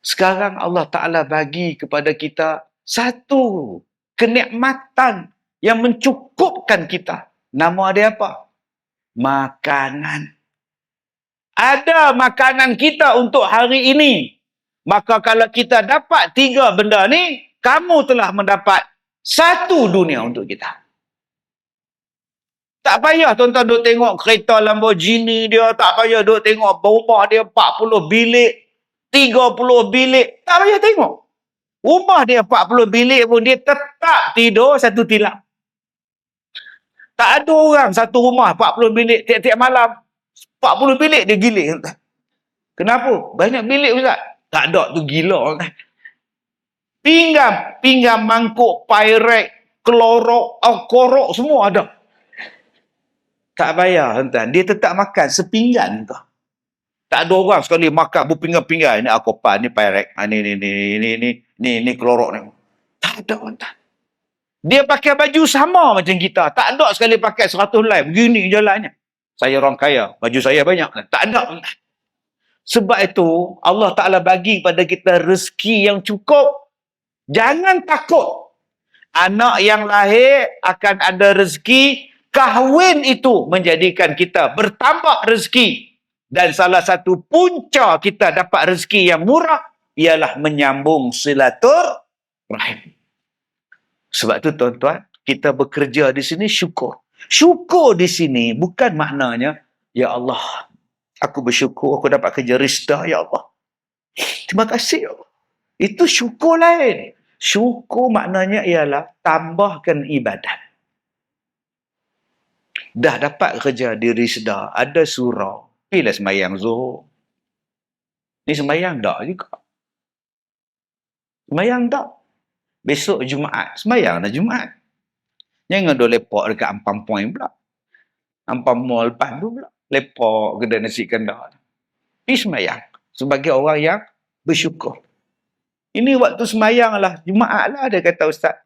A: Sekarang Allah Ta'ala bagi kepada kita satu kenikmatan yang mencukupkan kita. Nama dia apa? Makanan. Ada makanan kita untuk hari ini. Maka kalau kita dapat 3 benda ni, kamu telah mendapat 1 dunia untuk kita. Tak payah tuan-tuan duk tengok kereta Lamborghini dia, tak payah duk tengok rumah dia 40 bilik, 30 bilik, tak payah tengok. Rumah dia 40 bilik pun dia tetap tidur satu tilam. Tak ada orang satu rumah 40 bilik tiap-tiap malam. 40 bilik dia gilik. Kenapa? Banyak bilik Ustaz. Tak ada tu gila. Pinggan mangkuk, pirek, klorok, korok semua ada. Tak payah tuan. Dia tetap makan sepinggan tu. Tak ada orang sekali makan berpinggan-pinggan. Ini akopan, ni pirek, ni klorok ni. Tak ada tuan. Dia pakai baju sama macam kita. Tak ada sekali pakai 100 helai. Begini jalannya. Saya orang kaya, baju saya banyak. Tak ada. Sebab itu, Allah Ta'ala bagi pada kita rezeki yang cukup. Jangan takut. Anak yang lahir akan ada rezeki. Kahwin itu menjadikan kita bertambah rezeki. Dan salah satu punca kita dapat rezeki yang murah ialah menyambung silaturahim. Sebab itu tuan-tuan, kita bekerja di sini syukur. Syukur di sini bukan maknanya, ya Allah, aku bersyukur aku dapat kerja Rizdah, ya Allah. Terima kasih, ya Allah. Itu syukur lain. Syukur maknanya ialah tambahkan ibadat. Dah dapat kerja di Rizdah, ada surau. Pergilah sembahyang Zuhur. Ni sembahyang tak juga. Sembahyang tak. Besok Jumaat, sembahyang dah Jumaat. Jangan duk lepak dekat Ampang Point pula. Ampang Mall lepas tu pula. Lepak kedai nasi kandar. Pergi sembahyang. Sebagai orang yang bersyukur. Ini waktu sembahyang lah. Jumaat lah dia kata Ustaz.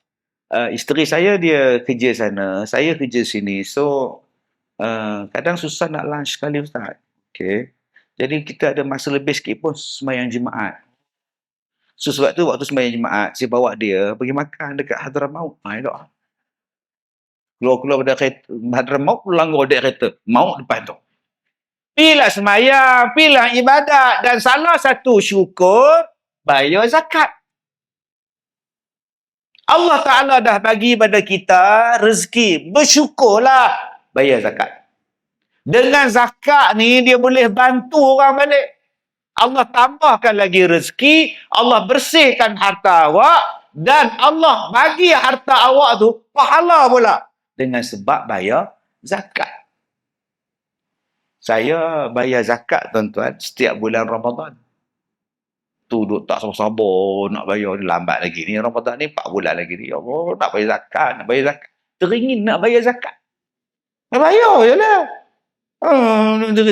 A: Isteri saya dia kerja sana. Saya kerja sini. So, kadang susah nak lunch sekali Ustaz. Okay. Jadi kita ada masa lebih sikit pun sembahyang Jumaat. So sebab tu waktu sembahyang Jumaat, saya bawa dia pergi makan dekat Hadramaut. Elok. Keluar-keluar pada kereta Hadramaut, langgar dek kereta. Maut depan tu. Pilah sembahyang, pilah ibadat. Dan salah satu syukur, bayar zakat. Allah Ta'ala dah bagi pada kita rezeki. Bersyukurlah, bayar zakat. Dengan zakat ni, dia boleh bantu orang balik. Allah tambahkan lagi rezeki, Allah bersihkan harta awak, dan Allah bagi harta awak tu pahala pula. Dengan sebab bayar zakat. Saya bayar zakat, tuan-tuan, setiap bulan Ramadan. Tu duk tak sabar-sabar nak bayar. Lambat lagi ni Ramadan ni, 4 bulan lagi ni. Ya Allah, nak bayar zakat, nak bayar zakat. Teringin nak bayar zakat. Nak bayar je lah.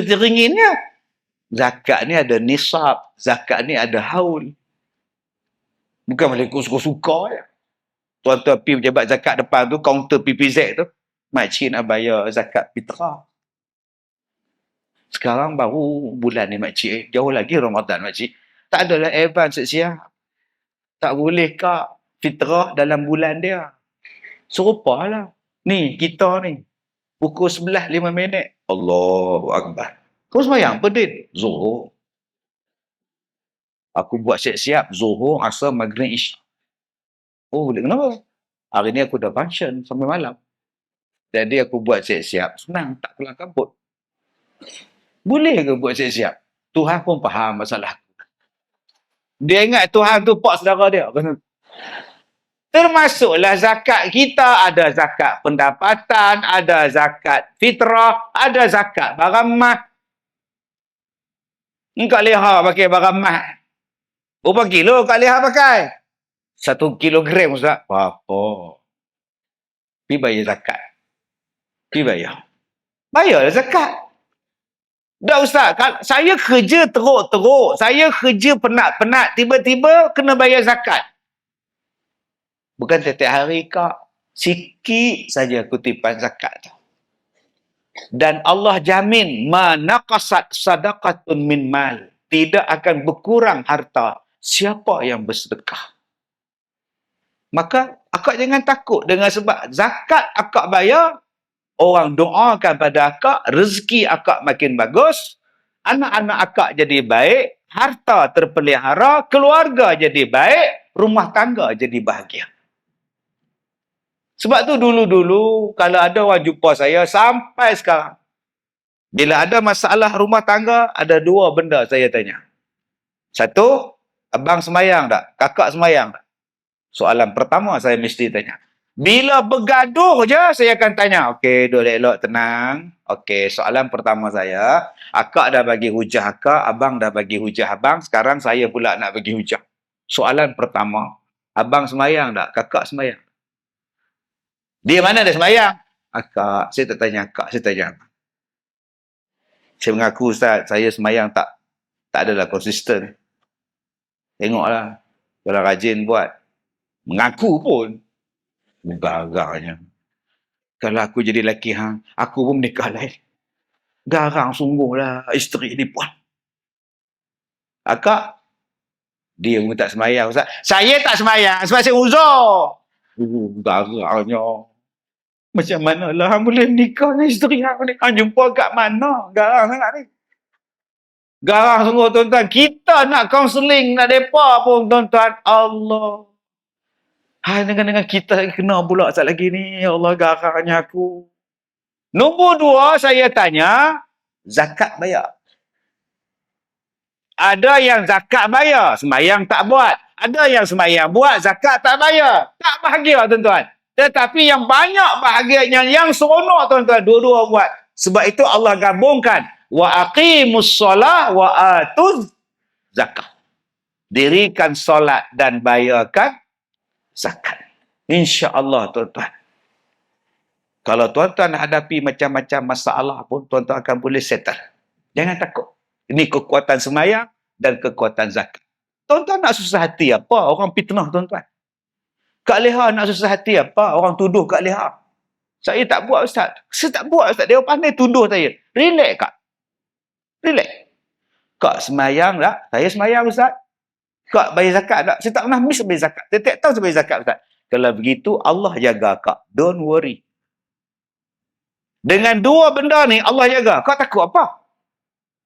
A: Teringinnya. Zakat ni ada nisab. Zakat ni ada haul. Bukan boleh suka-suka je. Tuan-tuan pergi pejabat zakat depan tu, kaunter PPZ tu, makcik nak bayar zakat fitrah. Sekarang baru bulan ni makcik. Jauh lagi Ramadan makcik. Tak adalah advance siap. Tak boleh kak fitrah dalam bulan dia. Serupalah. Ni, kita ni. Pukul 11, 5 minit. Allahu Akbar. Kau sembahyang apa, Din? Zuhur. Aku buat siap-siap. Zuhur, Asar, Maghrib, Isyak. Oh, kenapa? Hari ni aku dah function sampai malam. Jadi aku buat siap-siap. Senang, tak kelang kabut. Boleh ke buat siap-siap? Tuhan pun faham masalah. Dia ingat Tuhan tu pak saudara dia. Termasuklah zakat kita. Ada zakat pendapatan, ada zakat fitrah, ada zakat barang mah. Engkau leha pakai barang mah. Berapa kilo kau leha pakai? 1 kilogram Ustaz. Apa? Pergi bayar zakat. Pergi bayar. Bayarlah zakat. Dah Ustaz, saya kerja teruk-teruk. Saya kerja penat-penat. Tiba-tiba kena bayar zakat. Bukan setiap hari kak. Sikit saja kutipan zakat tu. Dan Allah jamin, ma naqasat sadaqatun min mal. Tidak akan berkurang harta siapa yang bersedekah. Maka akak jangan takut dengan sebab zakat akak bayar, orang doakan pada akak, rezeki akak makin bagus, anak-anak akak jadi baik, harta terpelihara, keluarga jadi baik, rumah tangga jadi bahagia. Sebab tu dulu-dulu kalau ada orang jumpa saya sampai sekarang, bila ada masalah rumah tangga, ada 2 benda saya tanya. 1, abang semayang tak? Kakak semayang tak? Soalan pertama saya mesti tanya. Bila bergaduh je, saya akan tanya. Okey, duduk elok, tenang. Okey, soalan pertama saya. Akak dah bagi hujah akak, abang dah bagi hujah abang. Sekarang saya pula nak bagi hujah. Soalan pertama. Abang semayang tak? Kakak semayang? Dia mana dia semayang? Akak. Saya tak tanya akak, saya tanya abang. Saya mengaku, Ustaz, saya semayang tak adalah konsisten. Tengoklah. Kalau rajin buat. Mengaku pun. Garaganya. Kalau aku jadi lelaki hang, aku pun menikah lain. Garang sungguhlah isteri ni puan. Akak, dia pun tak semayang. Ustaz, saya tak semayang sebab saya uzur. Garangnya. Macam mana lah hang boleh nikah dengan isteri hang ni? Hang jumpa kat mana? Garang sangat ni. Garang sungguh tuan-tuan. Kita nak kaunseling, nak depa pun tuan-tuan. Allah. Hai dengan kita kena pula sat lagi ni. Ya Allah, garangnya aku. Nombor 2, saya tanya, zakat bayar. Ada yang zakat bayar, sembahyang tak buat. Ada yang sembahyang buat, zakat tak bayar. Tak bahagia tuan-tuan. Tetapi yang banyak bahagianya, yang seronok tuan-tuan, dua-dua buat. Sebab itu Allah gabungkan. Wa aqimus solah wa atuz zakat. Dirikan solat dan bayarkan zakat. InsyaAllah tuan-tuan. Kalau tuan-tuan hadapi macam-macam masalah pun, tuan-tuan akan boleh settle. Jangan takut. Ini kekuatan sembahyang dan kekuatan zakat. Tuan-tuan nak susah hati apa? Orang fitnah tuan-tuan. Kak Leha nak susah hati apa? Orang tuduh Kak Leha. Saya tak buat Ustaz. Saya tak buat Ustaz. Dia pandai tuduh saya. Relax Kak. Relax. Kak sembahyang tak? Saya sembahyang Ustaz. Kak bayar zakat tak? Saya tak pernah miss bayar zakat. Setiap tahun saya bayar zakat Ustaz. Kalau begitu Allah jaga Kak. Don't worry. Dengan dua benda ni Allah jaga. Kau takut apa?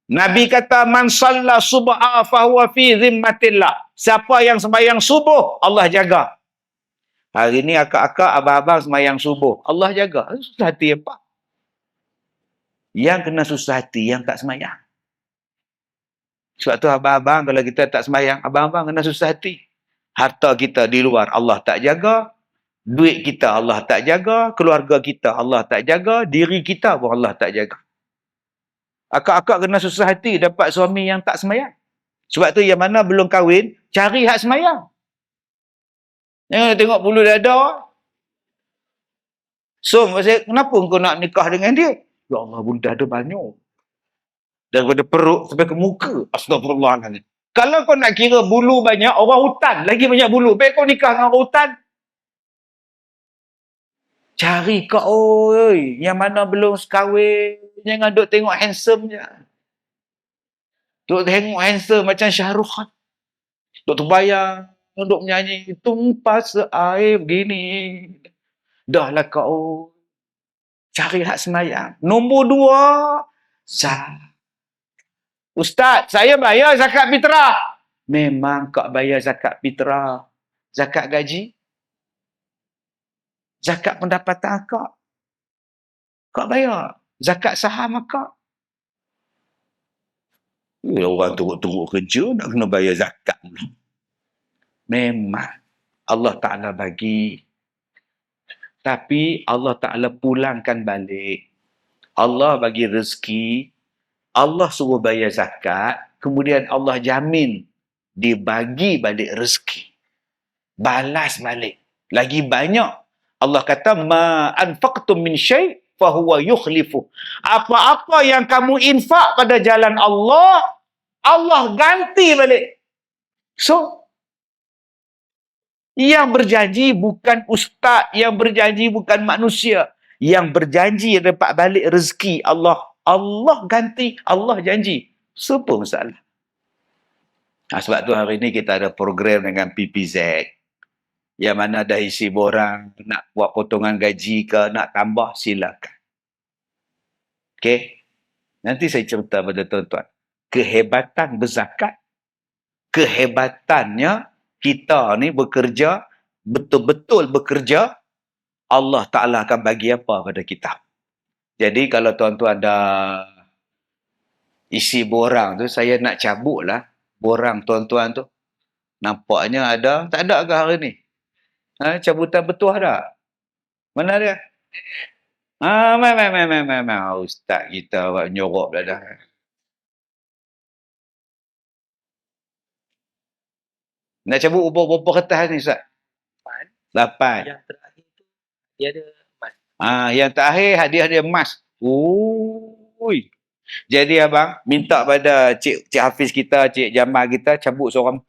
A: Nabi kata man shalla subha fa huwa fi zimmatillah. Siapa yang sembahyang subuh, Allah jaga. Hari ni akak-akak, abang-abang sembahyang subuh, Allah jaga. Susah hati apa? Yang kena susah hati yang tak sembahyang. Sebab tu abang-abang kalau kita tak sembahyang, abang-abang kena susah hati. Harta kita di luar Allah tak jaga, duit kita Allah tak jaga, keluarga kita Allah tak jaga, diri kita pun Allah tak jaga. Akak-akak kena susah hati dapat suami yang tak sembahyang. Sebab tu yang mana belum kahwin, cari hak sembahyang. Jangan tengok bulu dada. So, kenapa kau nak nikah dengan dia? Ya Allah, bulu dada banyak. Daripada perut sampai ke muka. Astagfirullahaladzim. Kalau kau nak kira bulu banyak, orang hutan lagi banyak bulu. Baik kau nikah dengan orang hutan. Cari kau, oi. Yang mana belum kahwin. Jangan duk tengok handsome je. Duk tengok handsome macam Syahrukh Khan. Duk terbayang. Duk menyanyi. Tumpas air begini. Dah lah kau. Cari hak sembahyang. Nombor 2. Zakat. Ustaz, saya bayar zakat fitrah. Memang kau bayar zakat fitrah. Zakat gaji. Zakat pendapatan kau. Kau bayar. Zakat saham kau. Orang turut-turut kerja nak kena bayar zakat. Memang Allah Ta'ala bagi. Tapi Allah Ta'ala pulangkan balik. Allah bagi rezeki. Allah suruh bayar zakat. Kemudian Allah jamin dibagi balik rezeki. Balas balik. Lagi banyak. Allah kata, ma anfaqtum min syai' fahuwa yukhlifu. Apa-apa yang kamu infak pada jalan Allah, Allah ganti balik. So, yang berjanji bukan ustaz, yang berjanji bukan manusia. Yang berjanji dapat balik rezeki Allah. Allah ganti, Allah janji. Apa masalah? Sebab tu hari ni kita ada program dengan PPZ. Yang mana dah isi borang, nak buat potongan gaji ke, nak tambah, silakan. Okey? Nanti saya cerita pada tuan-tuan. Kehebatan berzakat, kehebatannya kita ni bekerja, betul-betul bekerja, Allah Ta'ala akan bagi apa pada kita. Jadi kalau tuan-tuan dah isi borang tu, saya nak cabut lah borang tuan-tuan tu. Nampaknya ada, tak ada ke hari ni? Cabutan bertuah dah? Mana dia? Memang ustaz kita buat nyorok dah dah. Nak cabut berapa kertas ni Ustaz? 8.
B: Yang terakhir tu dia ada emas.
A: Yang terakhir hadiah emas. Ui. Jadi abang minta pada Cik Hafiz kita, Cik Jamal kita cabut seorang.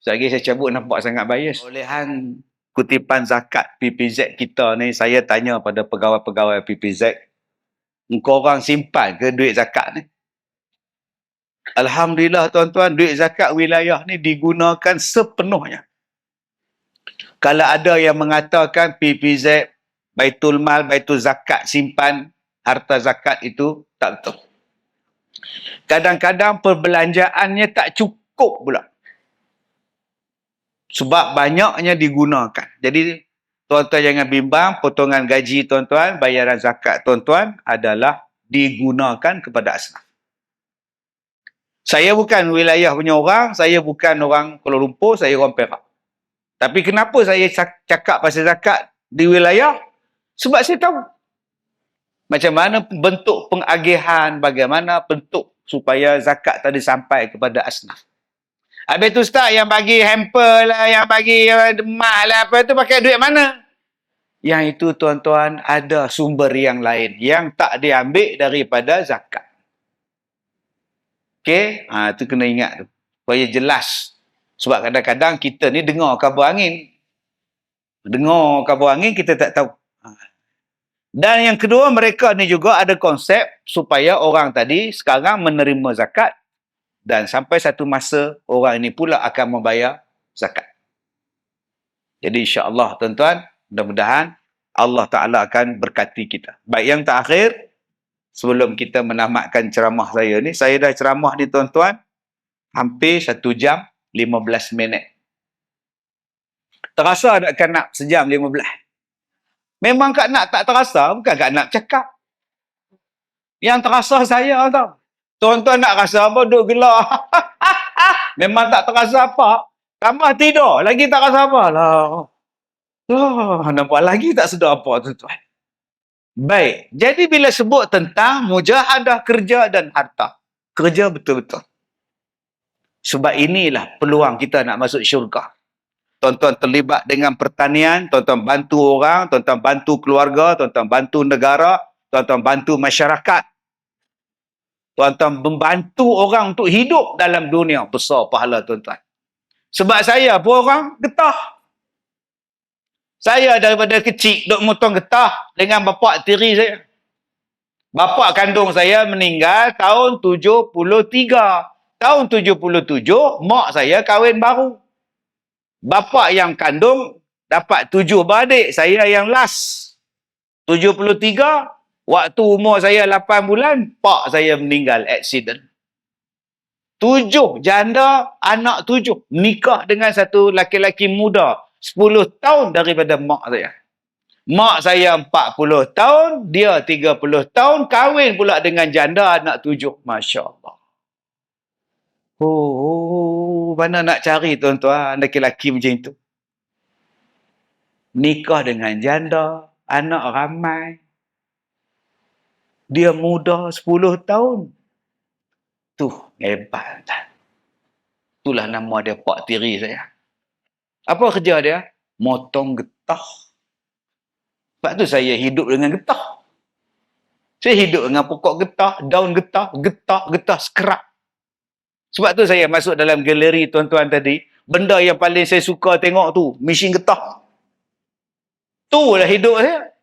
A: Lagi saya cabut nampak sangat bias. Olehan kutipan zakat PPZ kita ni, saya tanya pada pegawai-pegawai PPZ Engkau orang simpan ke duit zakat ni? Alhamdulillah tuan-tuan, duit zakat wilayah ni digunakan sepenuhnya. Kalau ada yang mengatakan PPZ, Baitul Mal, Baitul Zakat simpan harta zakat itu, tak betul. Kadang-kadang perbelanjaannya tak cukup pula. Sebab banyaknya digunakan. Jadi, tuan-tuan jangan bimbang, potongan gaji tuan-tuan, bayaran zakat tuan-tuan adalah digunakan kepada asnaf. Saya bukan wilayah punya orang, saya bukan orang Kuala Lumpur, saya orang Perak. Tapi kenapa saya cakap pasal zakat di wilayah? Sebab saya tahu macam mana bentuk pengagihan, bagaimana bentuk supaya zakat tadi sampai kepada asnaf. Habis tu Ustaz, yang bagi hamper lah, yang bagi mak lah, apa tu pakai duit mana? Yang itu tuan-tuan ada sumber yang lain yang tak diambil daripada zakat. Okey? Itu kena ingat tu. Supaya jelas. Sebab kadang-kadang kita ni dengar kabar angin. Dengar kabar angin, kita tak tahu. Dan yang kedua, mereka ni juga ada konsep supaya orang tadi sekarang menerima zakat dan sampai satu masa orang ini pula akan membayar zakat. Jadi insya-Allah tuan-tuan, mudah-mudahan Allah Ta'ala akan berkati kita. Baik, yang terakhir, sebelum kita menamatkan ceramah saya ni, saya dah ceramah ni tuan-tuan, hampir 1 jam 15 minit. Terasa tak kan nak sejam 15? Memang Kak Nak tak terasa, bukan Kak Nak cakap. Yang terasa saya tau. Tuan-tuan nak rasa apa, duduk gelak. Memang tak terasa apa. Tambah tidur, lagi tak rasa apa. Lah, nampak lagi tak sedar apa tuan-tuan. Baik, jadi bila sebut tentang mujahadah kerja dan harta. Kerja betul-betul. Sebab inilah peluang kita nak masuk syurga. Tuan-tuan terlibat dengan pertanian, tuan-tuan bantu orang, tuan-tuan bantu keluarga, tuan-tuan bantu negara, tuan-tuan bantu masyarakat. Tuan-tuan membantu orang untuk hidup dalam dunia. Besar pahala tuan-tuan. Sebab saya pun orang getah. Saya daripada kecil duk motong getah dengan bapa tiri saya. Bapa kandung saya meninggal tahun 73. Tahun 77, mak saya kahwin baru. Bapa yang kandung dapat 7 beradik, saya yang last. 73, waktu umur saya 8 bulan, pak saya meninggal accident. 7 janda, anak 7. Nikah dengan satu laki-laki muda, 10 tahun daripada mak saya. Mak saya 40 tahun, dia 30 tahun, kahwin pula dengan janda anak 7. Masya Allah. Mana nak cari tuan-tuan lelaki-lelaki macam itu? Nikah dengan janda, anak ramai. Dia muda 10 tahun. Tu hebat. Itulah nama dia, pak tiri saya. Apa kerja dia? Motong getah. Sebab tu saya hidup dengan getah. Saya hidup dengan pokok getah, daun getah, getah sekerak. Sebab tu saya masuk dalam galeri tuan-tuan tadi. Benda yang paling saya suka tengok tu, mesin getah. Itulah hidup saya.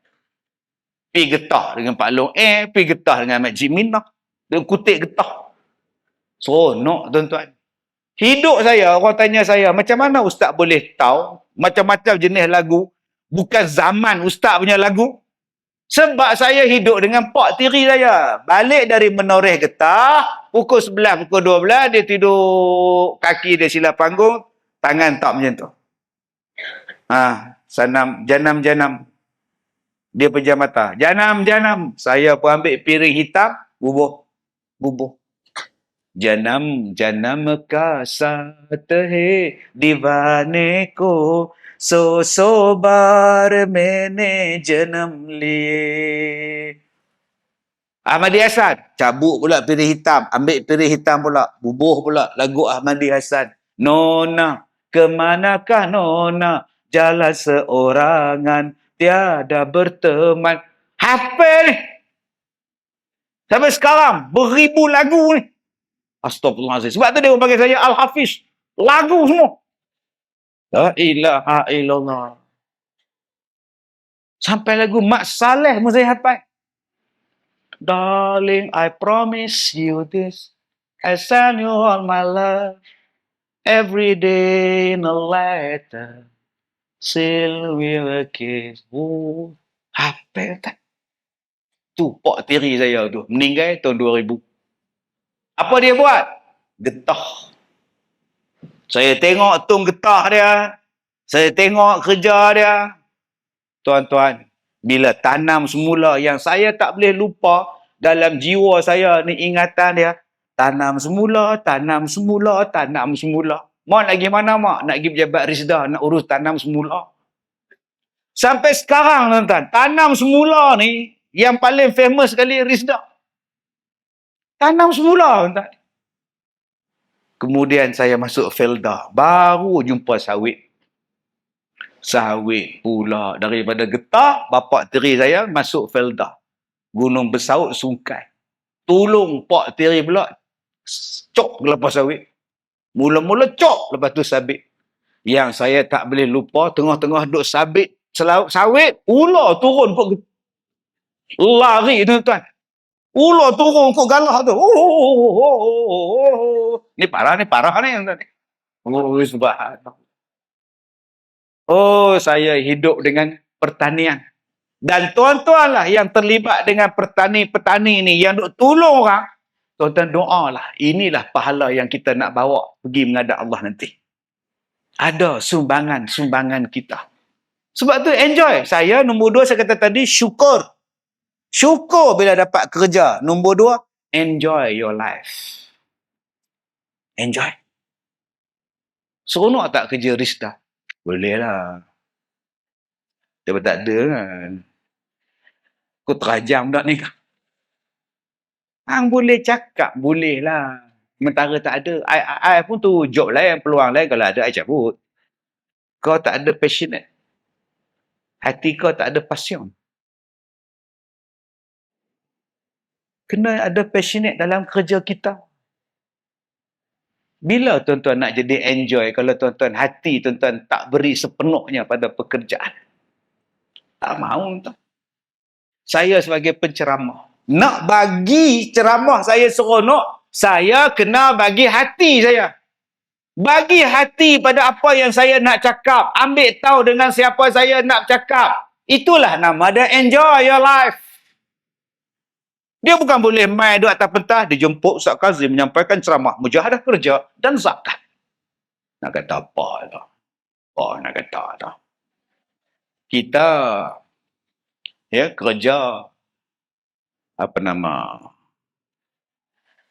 A: Pergi getah dengan Pak Long pergi getah dengan Mak Cik Minah. Dengan kutik getah. Seronok tuan-tuan. Hidup saya, orang tanya saya, macam mana Ustaz boleh tahu macam-macam jenis lagu? Bukan zaman Ustaz punya lagu. Sebab saya hidup dengan pak tiri saya. Balik dari menoreh getah, pukul 11, pukul 12, dia tidur, kaki dia sila panggung, tangan tak macam tu. Janam. Dia pejam mata. Janam. Saya pun ambil piring hitam, bubuh. Janam ka saath hai divane ko, so bar maine janam liye. Ahmadi Hasan cabut pula piring hitam, ambil piring hitam pula, bubuh pula lagu Ahmadi Hasan. Nona, kemanakah Nona? Jalan seorangan, tiada berteman. Hafal ni. Sampai sekarang beribu lagu ni. Astagfirullahaladzim. Sebab tu dia panggil saya Al-Hafiz. Lagu semua. La ilaha illallah. Sampai lagu Mak Saleh pun saya hafal. Darling, I promise you this. I send you all my love. Every day in a letter. Still we will kiss. Oh, apa tak? Tu pak tiri saya tu. Meninggal tahun 2000. Apa dia buat? Getah. Saya tengok tung getah dia. Saya tengok kerja dia. Tuan-tuan, bila tanam semula yang saya tak boleh lupa dalam jiwa saya ni ingatan dia. Tanam semula, tanam semula, tanam semula. Mak nak pergi mana mak? Nak pergi pejabat Risda, nak urus tanam semula. Sampai sekarang tuan-tuan, tanam semula ni yang paling famous sekali Risda. Tanam semula tuan-tuan. Kemudian saya masuk Felda, baru jumpa sawit. Sawit pula daripada getah, bapak tiri saya masuk Felda. Gunung Bersaut, Sungkai. Tolong pak tiri pula cok lepas sawit. Mula-mula cok, lepas tu sabit. Yang saya tak boleh lupa, tengah-tengah duk sabit sawit, ular turun kok lari tuan-tuan. Ular turun kok galah tu. Ni parah ni tuan-tuan. Oh, subhanallah. Oh, saya hidup dengan pertanian. Dan tuan-tuan lah yang terlibat dengan petani ni, yang duk tolong orang. Tuan-tuan doalah. Inilah pahala yang kita nak bawa pergi menghadap Allah nanti. Ada sumbangan kita. Sebab tu enjoy. Saya nombor 2 saya kata tadi syukur. Syukur bila dapat kerja. Nombor 2, enjoy your life. Enjoy. Seronok tak kerja Risda? Boleh lah. Tapi tak ada kan. Kau terajam tak ni? Hang boleh cakap, boleh lah. Sementara tak ada. I pun tu job lain, peluang lain. Kalau ada, I cabut. Kau tak ada passionate. Hati kau tak ada passion. Kena ada passionate dalam kerja kita. Bila tuan-tuan nak jadi enjoy kalau tuan-tuan hati tuan-tuan tak beri sepenuhnya pada pekerjaan? Tak mahu tuan. Saya sebagai penceramah, nak bagi ceramah saya seronok, saya kena bagi hati saya. Bagi hati pada apa yang saya nak cakap. Ambil tahu dengan siapa saya nak cakap. Itulah nama dia enjoy your life. Dia bukan boleh main duduk atas pentas, dijemput Ustaz Kazim menyampaikan ceramah, mujahadah kerja dan zakat. Nak kata apa tak? Oh, nak kata tak? Kita kerja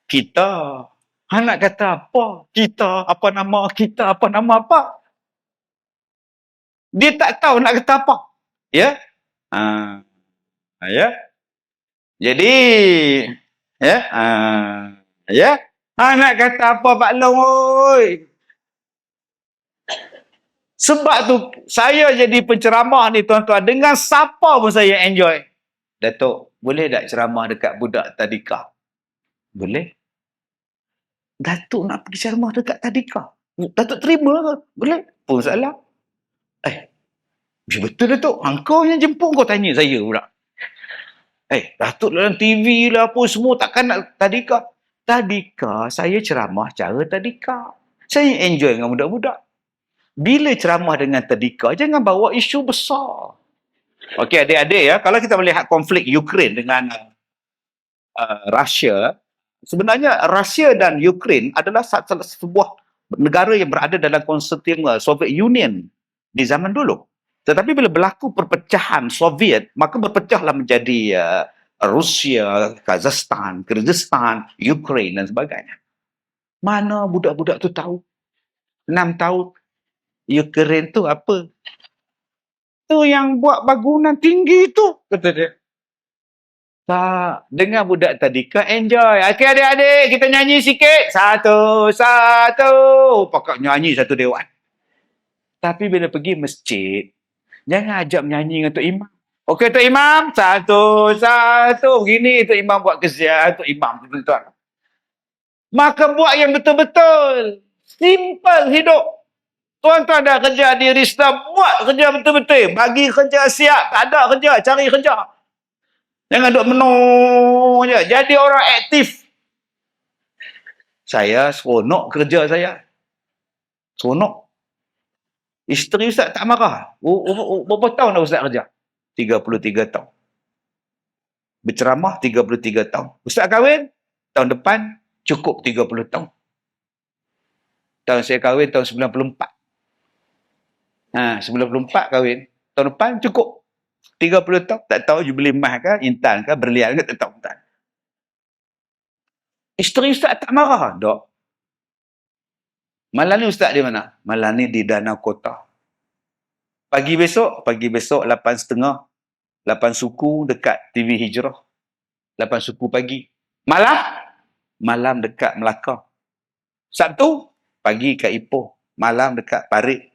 A: kita nak kata apa? Kita apa nama apa? Dia tak tahu nak kata apa. Ya? Ya? Jadi, nak kata apa Pak Long, oi? Sebab tu, saya jadi penceramah ni tuan-tuan, dengan siapa pun saya enjoy. Datuk, boleh tak ceramah dekat budak tadika? Boleh. Datuk nak pergi ceramah dekat tadika? Datuk terima ke? Boleh. Pun salah. Betul Datuk, engkau yang jemput, kau tanya saya pula. Datuk dalam TV lah apa semua takkan nak tadika. Tadika, saya ceramah cara tadika. Saya enjoy dengan budak-budak. Bila ceramah dengan tadika, jangan bawa isu besar. Okey adik-adik ya, kalau kita melihat konflik Ukraine dengan Rusia, sebenarnya Rusia dan Ukraine adalah sebuah negara yang berada dalam konsorsium Soviet Union di zaman dulu. Tetapi bila berlaku perpecahan Soviet, maka berpecahlah menjadi Rusia, Kazakhstan, Kyrgyzstan, Ukraine dan sebagainya. Mana budak-budak tu tahu? 6 tahun. Ukraine tu apa? Tu yang buat bangunan tinggi tu, kata dia. Tak, dengan budak tadika enjoy. Okey adik-adik, kita nyanyi sikit. Satu. Pakak nyanyi satu dewan. Tapi bila pergi masjid, jangan ajak menyanyi dengan Tok Imam. Okey Tok Imam, satu. Begini Tok Imam buat kesian, Tok Imam tuan-tuan. Maka buat yang betul-betul. Simple hidup. Tuan-tuan dah kerja di Risda, buat kerja betul-betul. Bagi kerja siap, tak ada kerja, cari kerja. Jangan duk menung je. Jadi orang aktif. Saya seronok kerja saya. Seronok. Isteri Ustaz tak marah. Berapa tahun dah Ustaz kerja? 33 tahun. Berceramah 33 tahun. Ustaz kahwin tahun depan cukup 30 tahun. Tahun saya kahwin tahun 94. 94 kahwin. Tahun depan cukup 30 tahun. Tak tahu jubilee emas ke, intan ke, berlian ke, tak tahu. Tak. Isteri Ustaz tak marah. Tak. Malam ni Ustaz di mana? Malam ni di Danau Kota. Pagi besok 8.30. 8 suku dekat TV Hijrah. 8 suku pagi. Malam dekat Melaka. Sabtu pagi kat Ipoh, malam dekat Parit.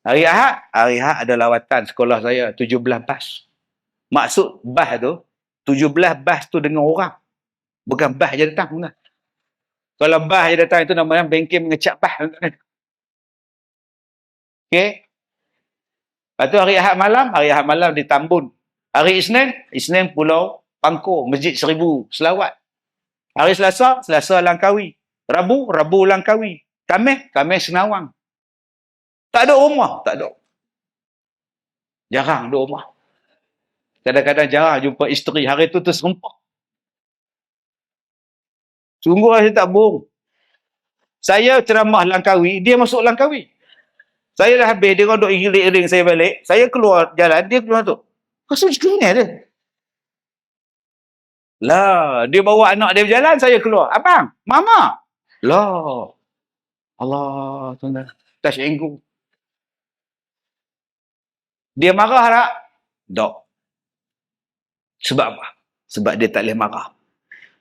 A: Hari Ahad ada lawatan sekolah saya 17 bas. Maksud bas tu 17 bas tu dengan orang. Bukan bas je datang. Kalau bas je datang itu namanya bengkel mengecap bas. Okey. Lepas tu hari Ahad malam di Tambun. Hari Isnin Pulau Pangkor, Masjid 1000 Selawat. Hari Selasa Langkawi. Rabu Langkawi. Khamis Senawang. Tak ada rumah, tak ada. Jarang ada rumah. Kadang-kadang jarang jumpa isteri. Hari tu terserempak. Sungguh saya tak bohong. Saya ceramah Langkawi, dia masuk Langkawi. Saya dah habis, dia orang duk iring-iring saya balik. Saya keluar jalan, dia keluar tu. Rasa macam ni dia. Lah, dia bawa anak dia berjalan, saya keluar. Abang, mama. Lah. Allah, tuan-tuan. Tasyinggu. Dia marah tak? Tak. Sebab apa? Sebab dia tak boleh marah.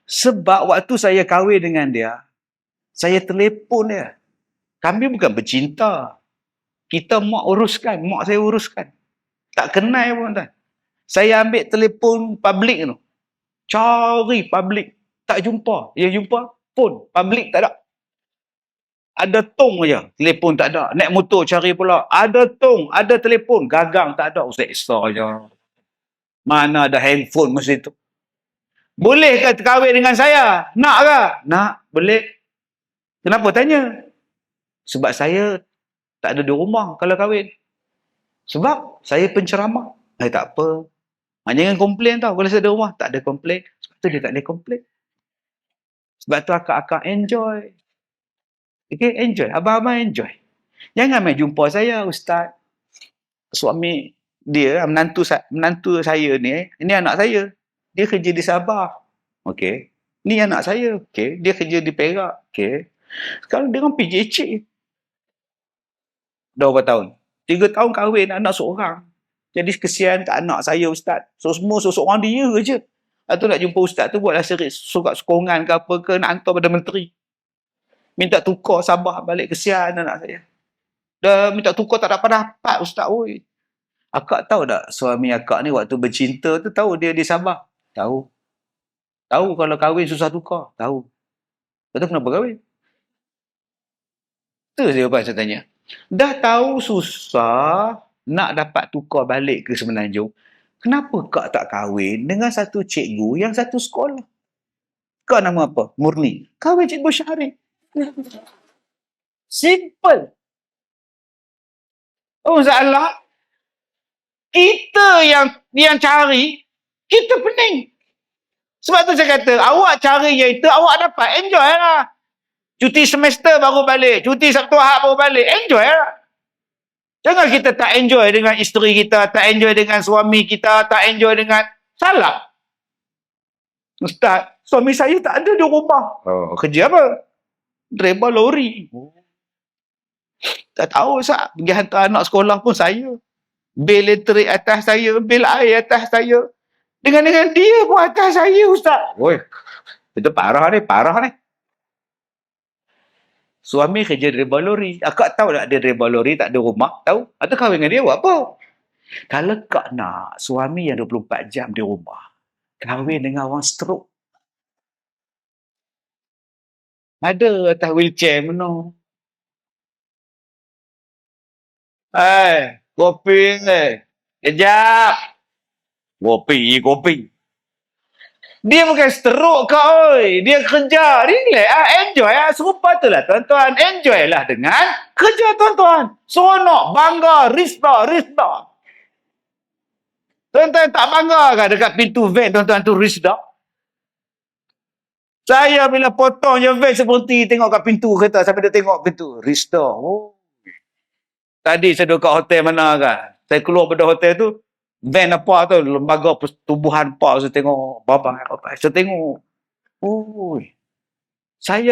A: Sebab waktu saya kahwin dengan dia, saya telefon dia. Kami bukan bercinta. Kita mak saya uruskan. Tak kenal pun tuan. Saya ambil telefon public tu. Cari public. Tak jumpa. Yang jumpa, phone. Public tak ada. Ada tong aja, telefon tak ada. Naik motor cari pula. Ada tong, ada telefon. Gagang tak ada. Seksa je. Mana ada handphone masa itu. Boleh ke kahwin dengan saya? Nak ke? Nak. Boleh. Kenapa tanya? Sebab saya tak ada di rumah kalau kahwin. Sebab saya penceramah. Tak apa. Jangan komplain tau. Kalau saya ada rumah, tak ada komplain. Sebab tu dia tak boleh komplain. Sebab tu akak-akak enjoy. Okay, enjoy. Abang-abang enjoy. Jangan main jumpa saya, Ustaz. Suami dia, menantu saya ni, ini anak saya. Dia kerja di Sabah. Okey. Ni anak saya. Okey. Dia kerja di Perak. Okey. Sekarang dia orang PJC. Dah berapa tahun? 3 tahun kahwin, anak seorang. Jadi kesian kat anak saya, Ustaz. So, semua seorang dia je. Atau nak jumpa Ustaz tu buatlah surat sokongan ke apa ke, nak hantar pada menteri. Minta tukar Sabah balik, kesian anak saya. Dah minta tukar tak dapat-dapat, Ustaz. Oi. Akak tahu tak suami akak ni waktu bercinta tu tahu dia di Sabah? Tahu. Tahu kalau kahwin susah tukar. Tahu. Lepas tu kenapa kahwin? Itu jawapan saya tanya. Dah tahu susah nak dapat tukar balik ke Semenanjung. Kenapa kak tak kahwin dengan satu cikgu yang satu sekolah? Kak nama apa? Murni. Kahwin Cikgu Syarif. Simple. Oh, masalah. Kita yang cari, kita pening. Sebab tu saya kata, awak cari yang itu, awak dapat. Enjoy lah. Cuti semester baru balik. Cuti Sabtu Ahad baru balik. Enjoy lah. Jangan kita tak enjoy dengan isteri kita, tak enjoy dengan suami kita, tak enjoy dengan... Salah. Ustaz, suami saya tak ada di rumah. Oh, kerja apa? Driver lori. Tak tahu, Ustaz. Pergi hantar anak sekolah pun saya. Bil elektrik atas saya, bil air atas saya. Dengan dia pun atas saya, Ustaz. Oi, itu parah ni. Suami kerja driver lori. Akak tahu tak dia driver lori, tak ada rumah? Tahu? Atau kahwin dengan dia buat apa? Kalau kak nak suami yang 24 jam di rumah, kahwin dengan orang stroke. Ada atas wheelchair mana? Kopi ni. Kejap. Kopi. Dia bukan seteruk kau, oi. Dia kerja. Relax lah. Enjoy lah. Serupa tu lah, tuan-tuan. Enjoy lah dengan kerja, tuan-tuan. Seronok, bangga, risda. Tuan-tuan tak bangga kan dekat pintu van, tuan-tuan tu risda? Saya bila potong je van, saya berhenti tengok kat pintu kereta. Sampai dia tengok pintu. Risda. Oh. Tadi saya duduk kat hotel mana kan. Saya keluar pada hotel tu. Van apa tu, lembaga pertubuhan apa, saya tengok babang apa. Saya tengok,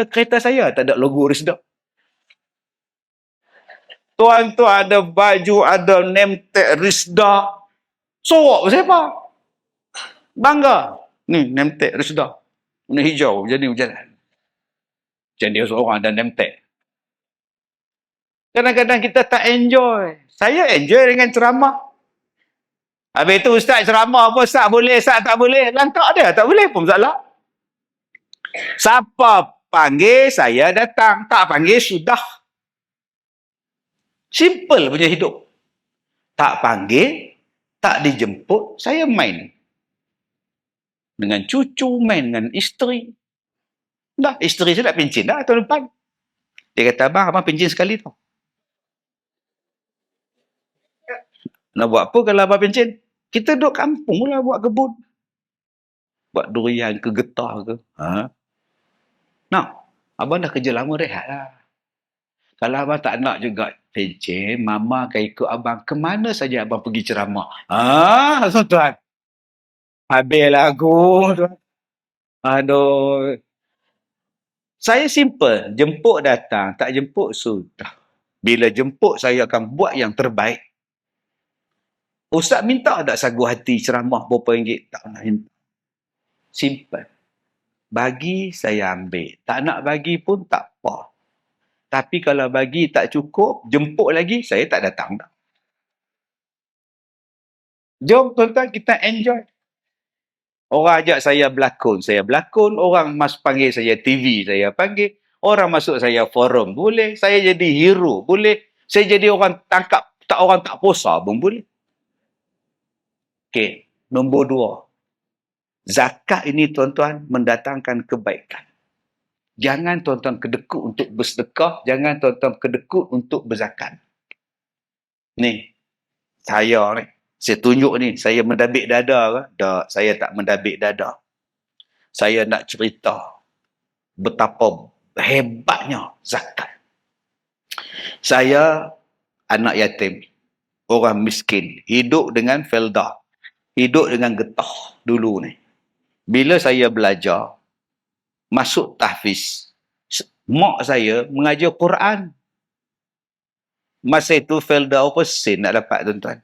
A: kereta saya tak ada logo Risda. Tuan-tuan ada baju, ada name tag Risda. Sorok siapa? Bangga. Ni name tag Risda. Warna hijau, jadi macam mana? Macam dia seorang ada name tag. Kadang-kadang kita tak enjoy. Saya enjoy dengan ceramah. Habis tu ustaz ceramah apa, ustaz boleh, ustaz tak boleh. Lantak dia, tak boleh pun masalah. Siapa panggil, saya datang. Tak panggil, sudah. Simple punya hidup. Tak panggil, tak dijemput, saya main. Dengan cucu, main dengan isteri. Dah, isteri saya nak pencin dah tahun depan. Dia kata, abang pencin sekali tau. Nak buat apa kalau abang pencin? Kita duduk kampung lah buat kebun. Buat durian ke getah ke. Nak, abang dah kerja lama, rehat lah. Kalau abang tak nak juga pencin, mama akan ikut abang ke mana saja abang pergi ceramah. Tuan. Habis lagu. Aduh. Saya simple. Jemput datang, tak jemput sudah. Bila jemput, saya akan buat yang terbaik. Ustaz minta tak sagu hati ceramah berapa ringgit? Tak nak minta. Simple. Bagi, saya ambil. Tak nak bagi pun tak apa. Tapi kalau bagi tak cukup, jemput lagi, saya tak datang. Jom tuan-tuan, kita enjoy. Orang ajak saya berlakon, Orang panggil saya TV, saya panggil. Orang masuk saya forum, boleh. Saya jadi hero, boleh. Saya jadi orang tangkap, orang tak posa pun boleh. Okey, nombor 2. Zakat ini, tuan-tuan, mendatangkan kebaikan. Jangan tuan-tuan kedekut untuk bersedekah, jangan tuan-tuan kedekut untuk berzakat. Ni, saya tunjuk ni, saya mendabik dada ke? Tak, saya tak mendabik dada. Saya nak cerita betapa hebatnya zakat. Saya anak yatim, orang miskin, hidup dengan felda, hidup dengan getah dulu ni. Bila saya belajar, masuk tahfiz, mak saya mengajar Quran. Masa itu felda apa sen nak dapat, tuan-tuan?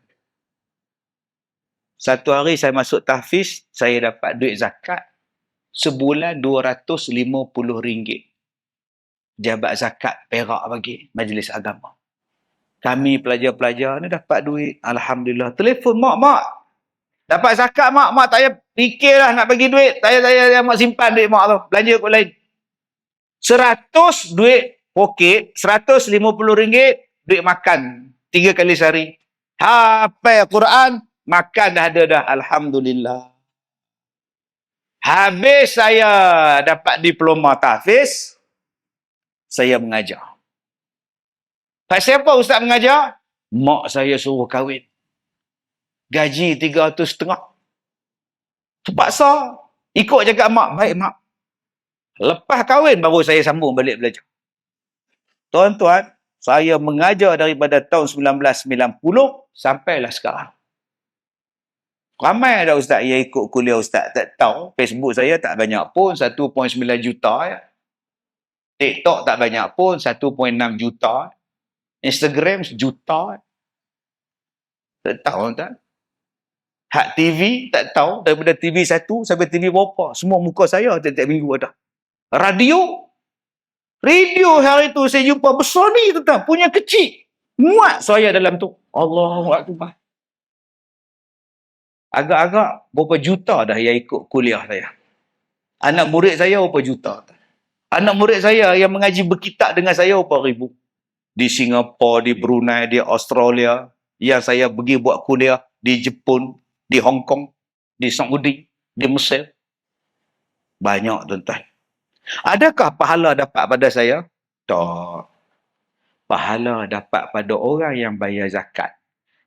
A: Satu hari saya masuk tahfiz, saya dapat duit zakat sebulan RM250. Jabat zakat Perak bagi majlis agama. Kami pelajar-pelajar ni dapat duit, alhamdulillah. Telefon mak, dapat zakat mak tak payah fikirlah nak bagi duit. Saya mak simpan duit mak tu, belanja kot lain. 100 duit poket, RM150 duit makan 3 kali sehari. Hafal Quran, makan dah ada dah, alhamdulillah. Habis saya dapat diploma tahfiz, saya mengajar. Pasal apa ustaz mengajar? Mak saya suruh kahwin. Gaji 350. Terpaksa. Ikut cakap mak, baik mak. Lepas kahwin baru saya sambung balik belajar. Tuan-tuan, saya mengajar daripada tahun 1990 sampailah sekarang. Ramai ada ustaz yang ikut kuliah ustaz. Tak tahu. Facebook saya tak banyak pun, 1.9 juta. Ya. TikTok tak banyak pun, 1.6 juta. Instagram 1 juta. Tak tahu tak? Hak TV tak tahu. Daripada TV 1 sampai TV berapa. Semua muka saya tiap-tiap minggu ada. Radio hari tu saya jumpa besar ni tuan, punya kecil. Muat saya dalam tu. Allahu Akbar. Agak-agak berapa juta dah yang ikut kuliah saya. Anak murid saya berapa juta. Anak murid saya yang mengaji berkitab dengan saya berapa ribu. Di Singapura, di Brunei, di Australia. Yang saya pergi buat kuliah di Jepun, di Hong Kong. di Saudi, di Mesir. Banyak tuan-tuan. Adakah pahala dapat pada saya? Tak. Pahala dapat pada orang yang bayar zakat.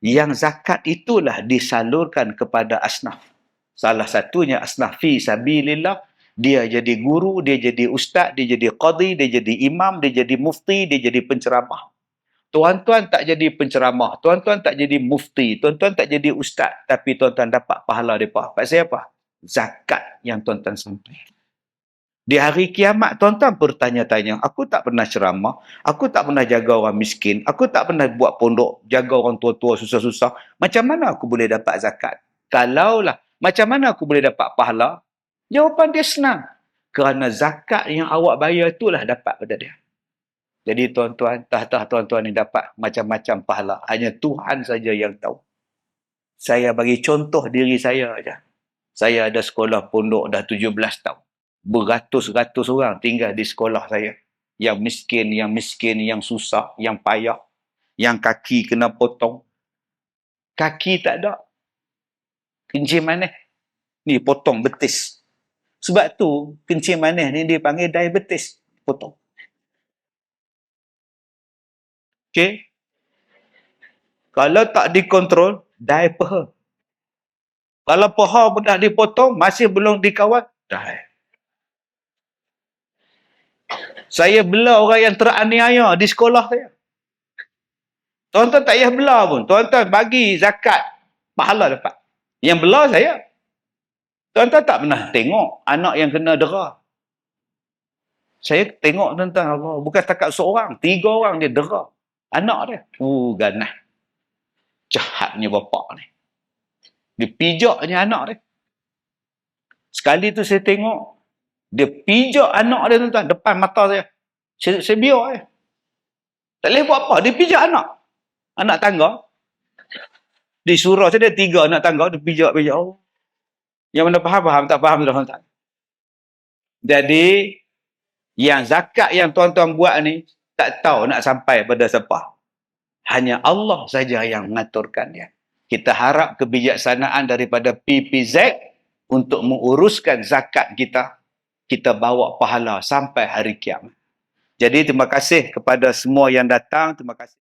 A: Yang zakat itulah disalurkan kepada asnaf. Salah satunya asnaf fi sabilillah. Dia jadi guru, dia jadi ustaz, dia jadi qadhi, dia jadi imam, dia jadi mufti, dia jadi penceramah. Tuan-tuan tak jadi penceramah, tuan-tuan tak jadi mufti, tuan-tuan tak jadi ustaz, tapi tuan-tuan dapat pahala mereka. Pasal apa? Zakat yang tuan-tuan sampai. Di hari kiamat, tuan-tuan bertanya-tanya, aku tak pernah ceramah, aku tak pernah jaga orang miskin, aku tak pernah buat pondok, jaga orang tua-tua susah-susah. Macam mana aku boleh dapat zakat? Kalaulah, macam mana aku boleh dapat pahala? Jawapan dia senang. Kerana zakat yang awak bayar itulah dapat pada dia. Jadi tuan-tuan, tah-tah tuan-tuan ni dapat macam-macam pahala. Hanya Tuhan saja yang tahu. Saya bagi contoh diri saya aja. Saya ada sekolah pondok dah 17 tahun. Beratus-ratus orang tinggal di sekolah saya. Yang miskin, yang susah, yang payah. Yang kaki kena potong. Kaki tak ada. Kencing manis. Ni potong betis. Sebab tu, kencing manis ni dipanggil diabetes. Potong. Okey? Kalau tak dikontrol, die. Kalau paha pun dah dipotong, masih belum dikawal, die. Saya bela orang yang teraniaya di sekolah saya. Tuan-tuan tak payah bela pun. Tuan-tuan bagi zakat, pahala dapat. Yang bela saya. Tuan-tuan tak pernah tengok anak yang kena dera. Saya tengok tuan-tuan, Allah, bukan setakat seorang, 3 orang dia dera. Anak dia. Ganas. Jahatnya bapak ni. Dia pijaknya anak dia. Sekali tu saya tengok, dia pijak anak dia tuan-tuan, depan mata saya. Saya biar je. Tak boleh buat apa, dia pijak anak. Anak tangga. Di surau saya ada 3 anak tangga, dia pijak-pijak. Oh. Yang mana faham, tak faham, tuan-tuan. Jadi, yang zakat yang tuan-tuan buat ni, tak tahu nak sampai pada siapa. Hanya Allah saja yang mengaturkan dia. Kita harap kebijaksanaan daripada PPZ untuk menguruskan zakat kita. Kita bawa pahala sampai hari kiamat. Jadi terima kasih kepada semua yang datang. Terima kasih.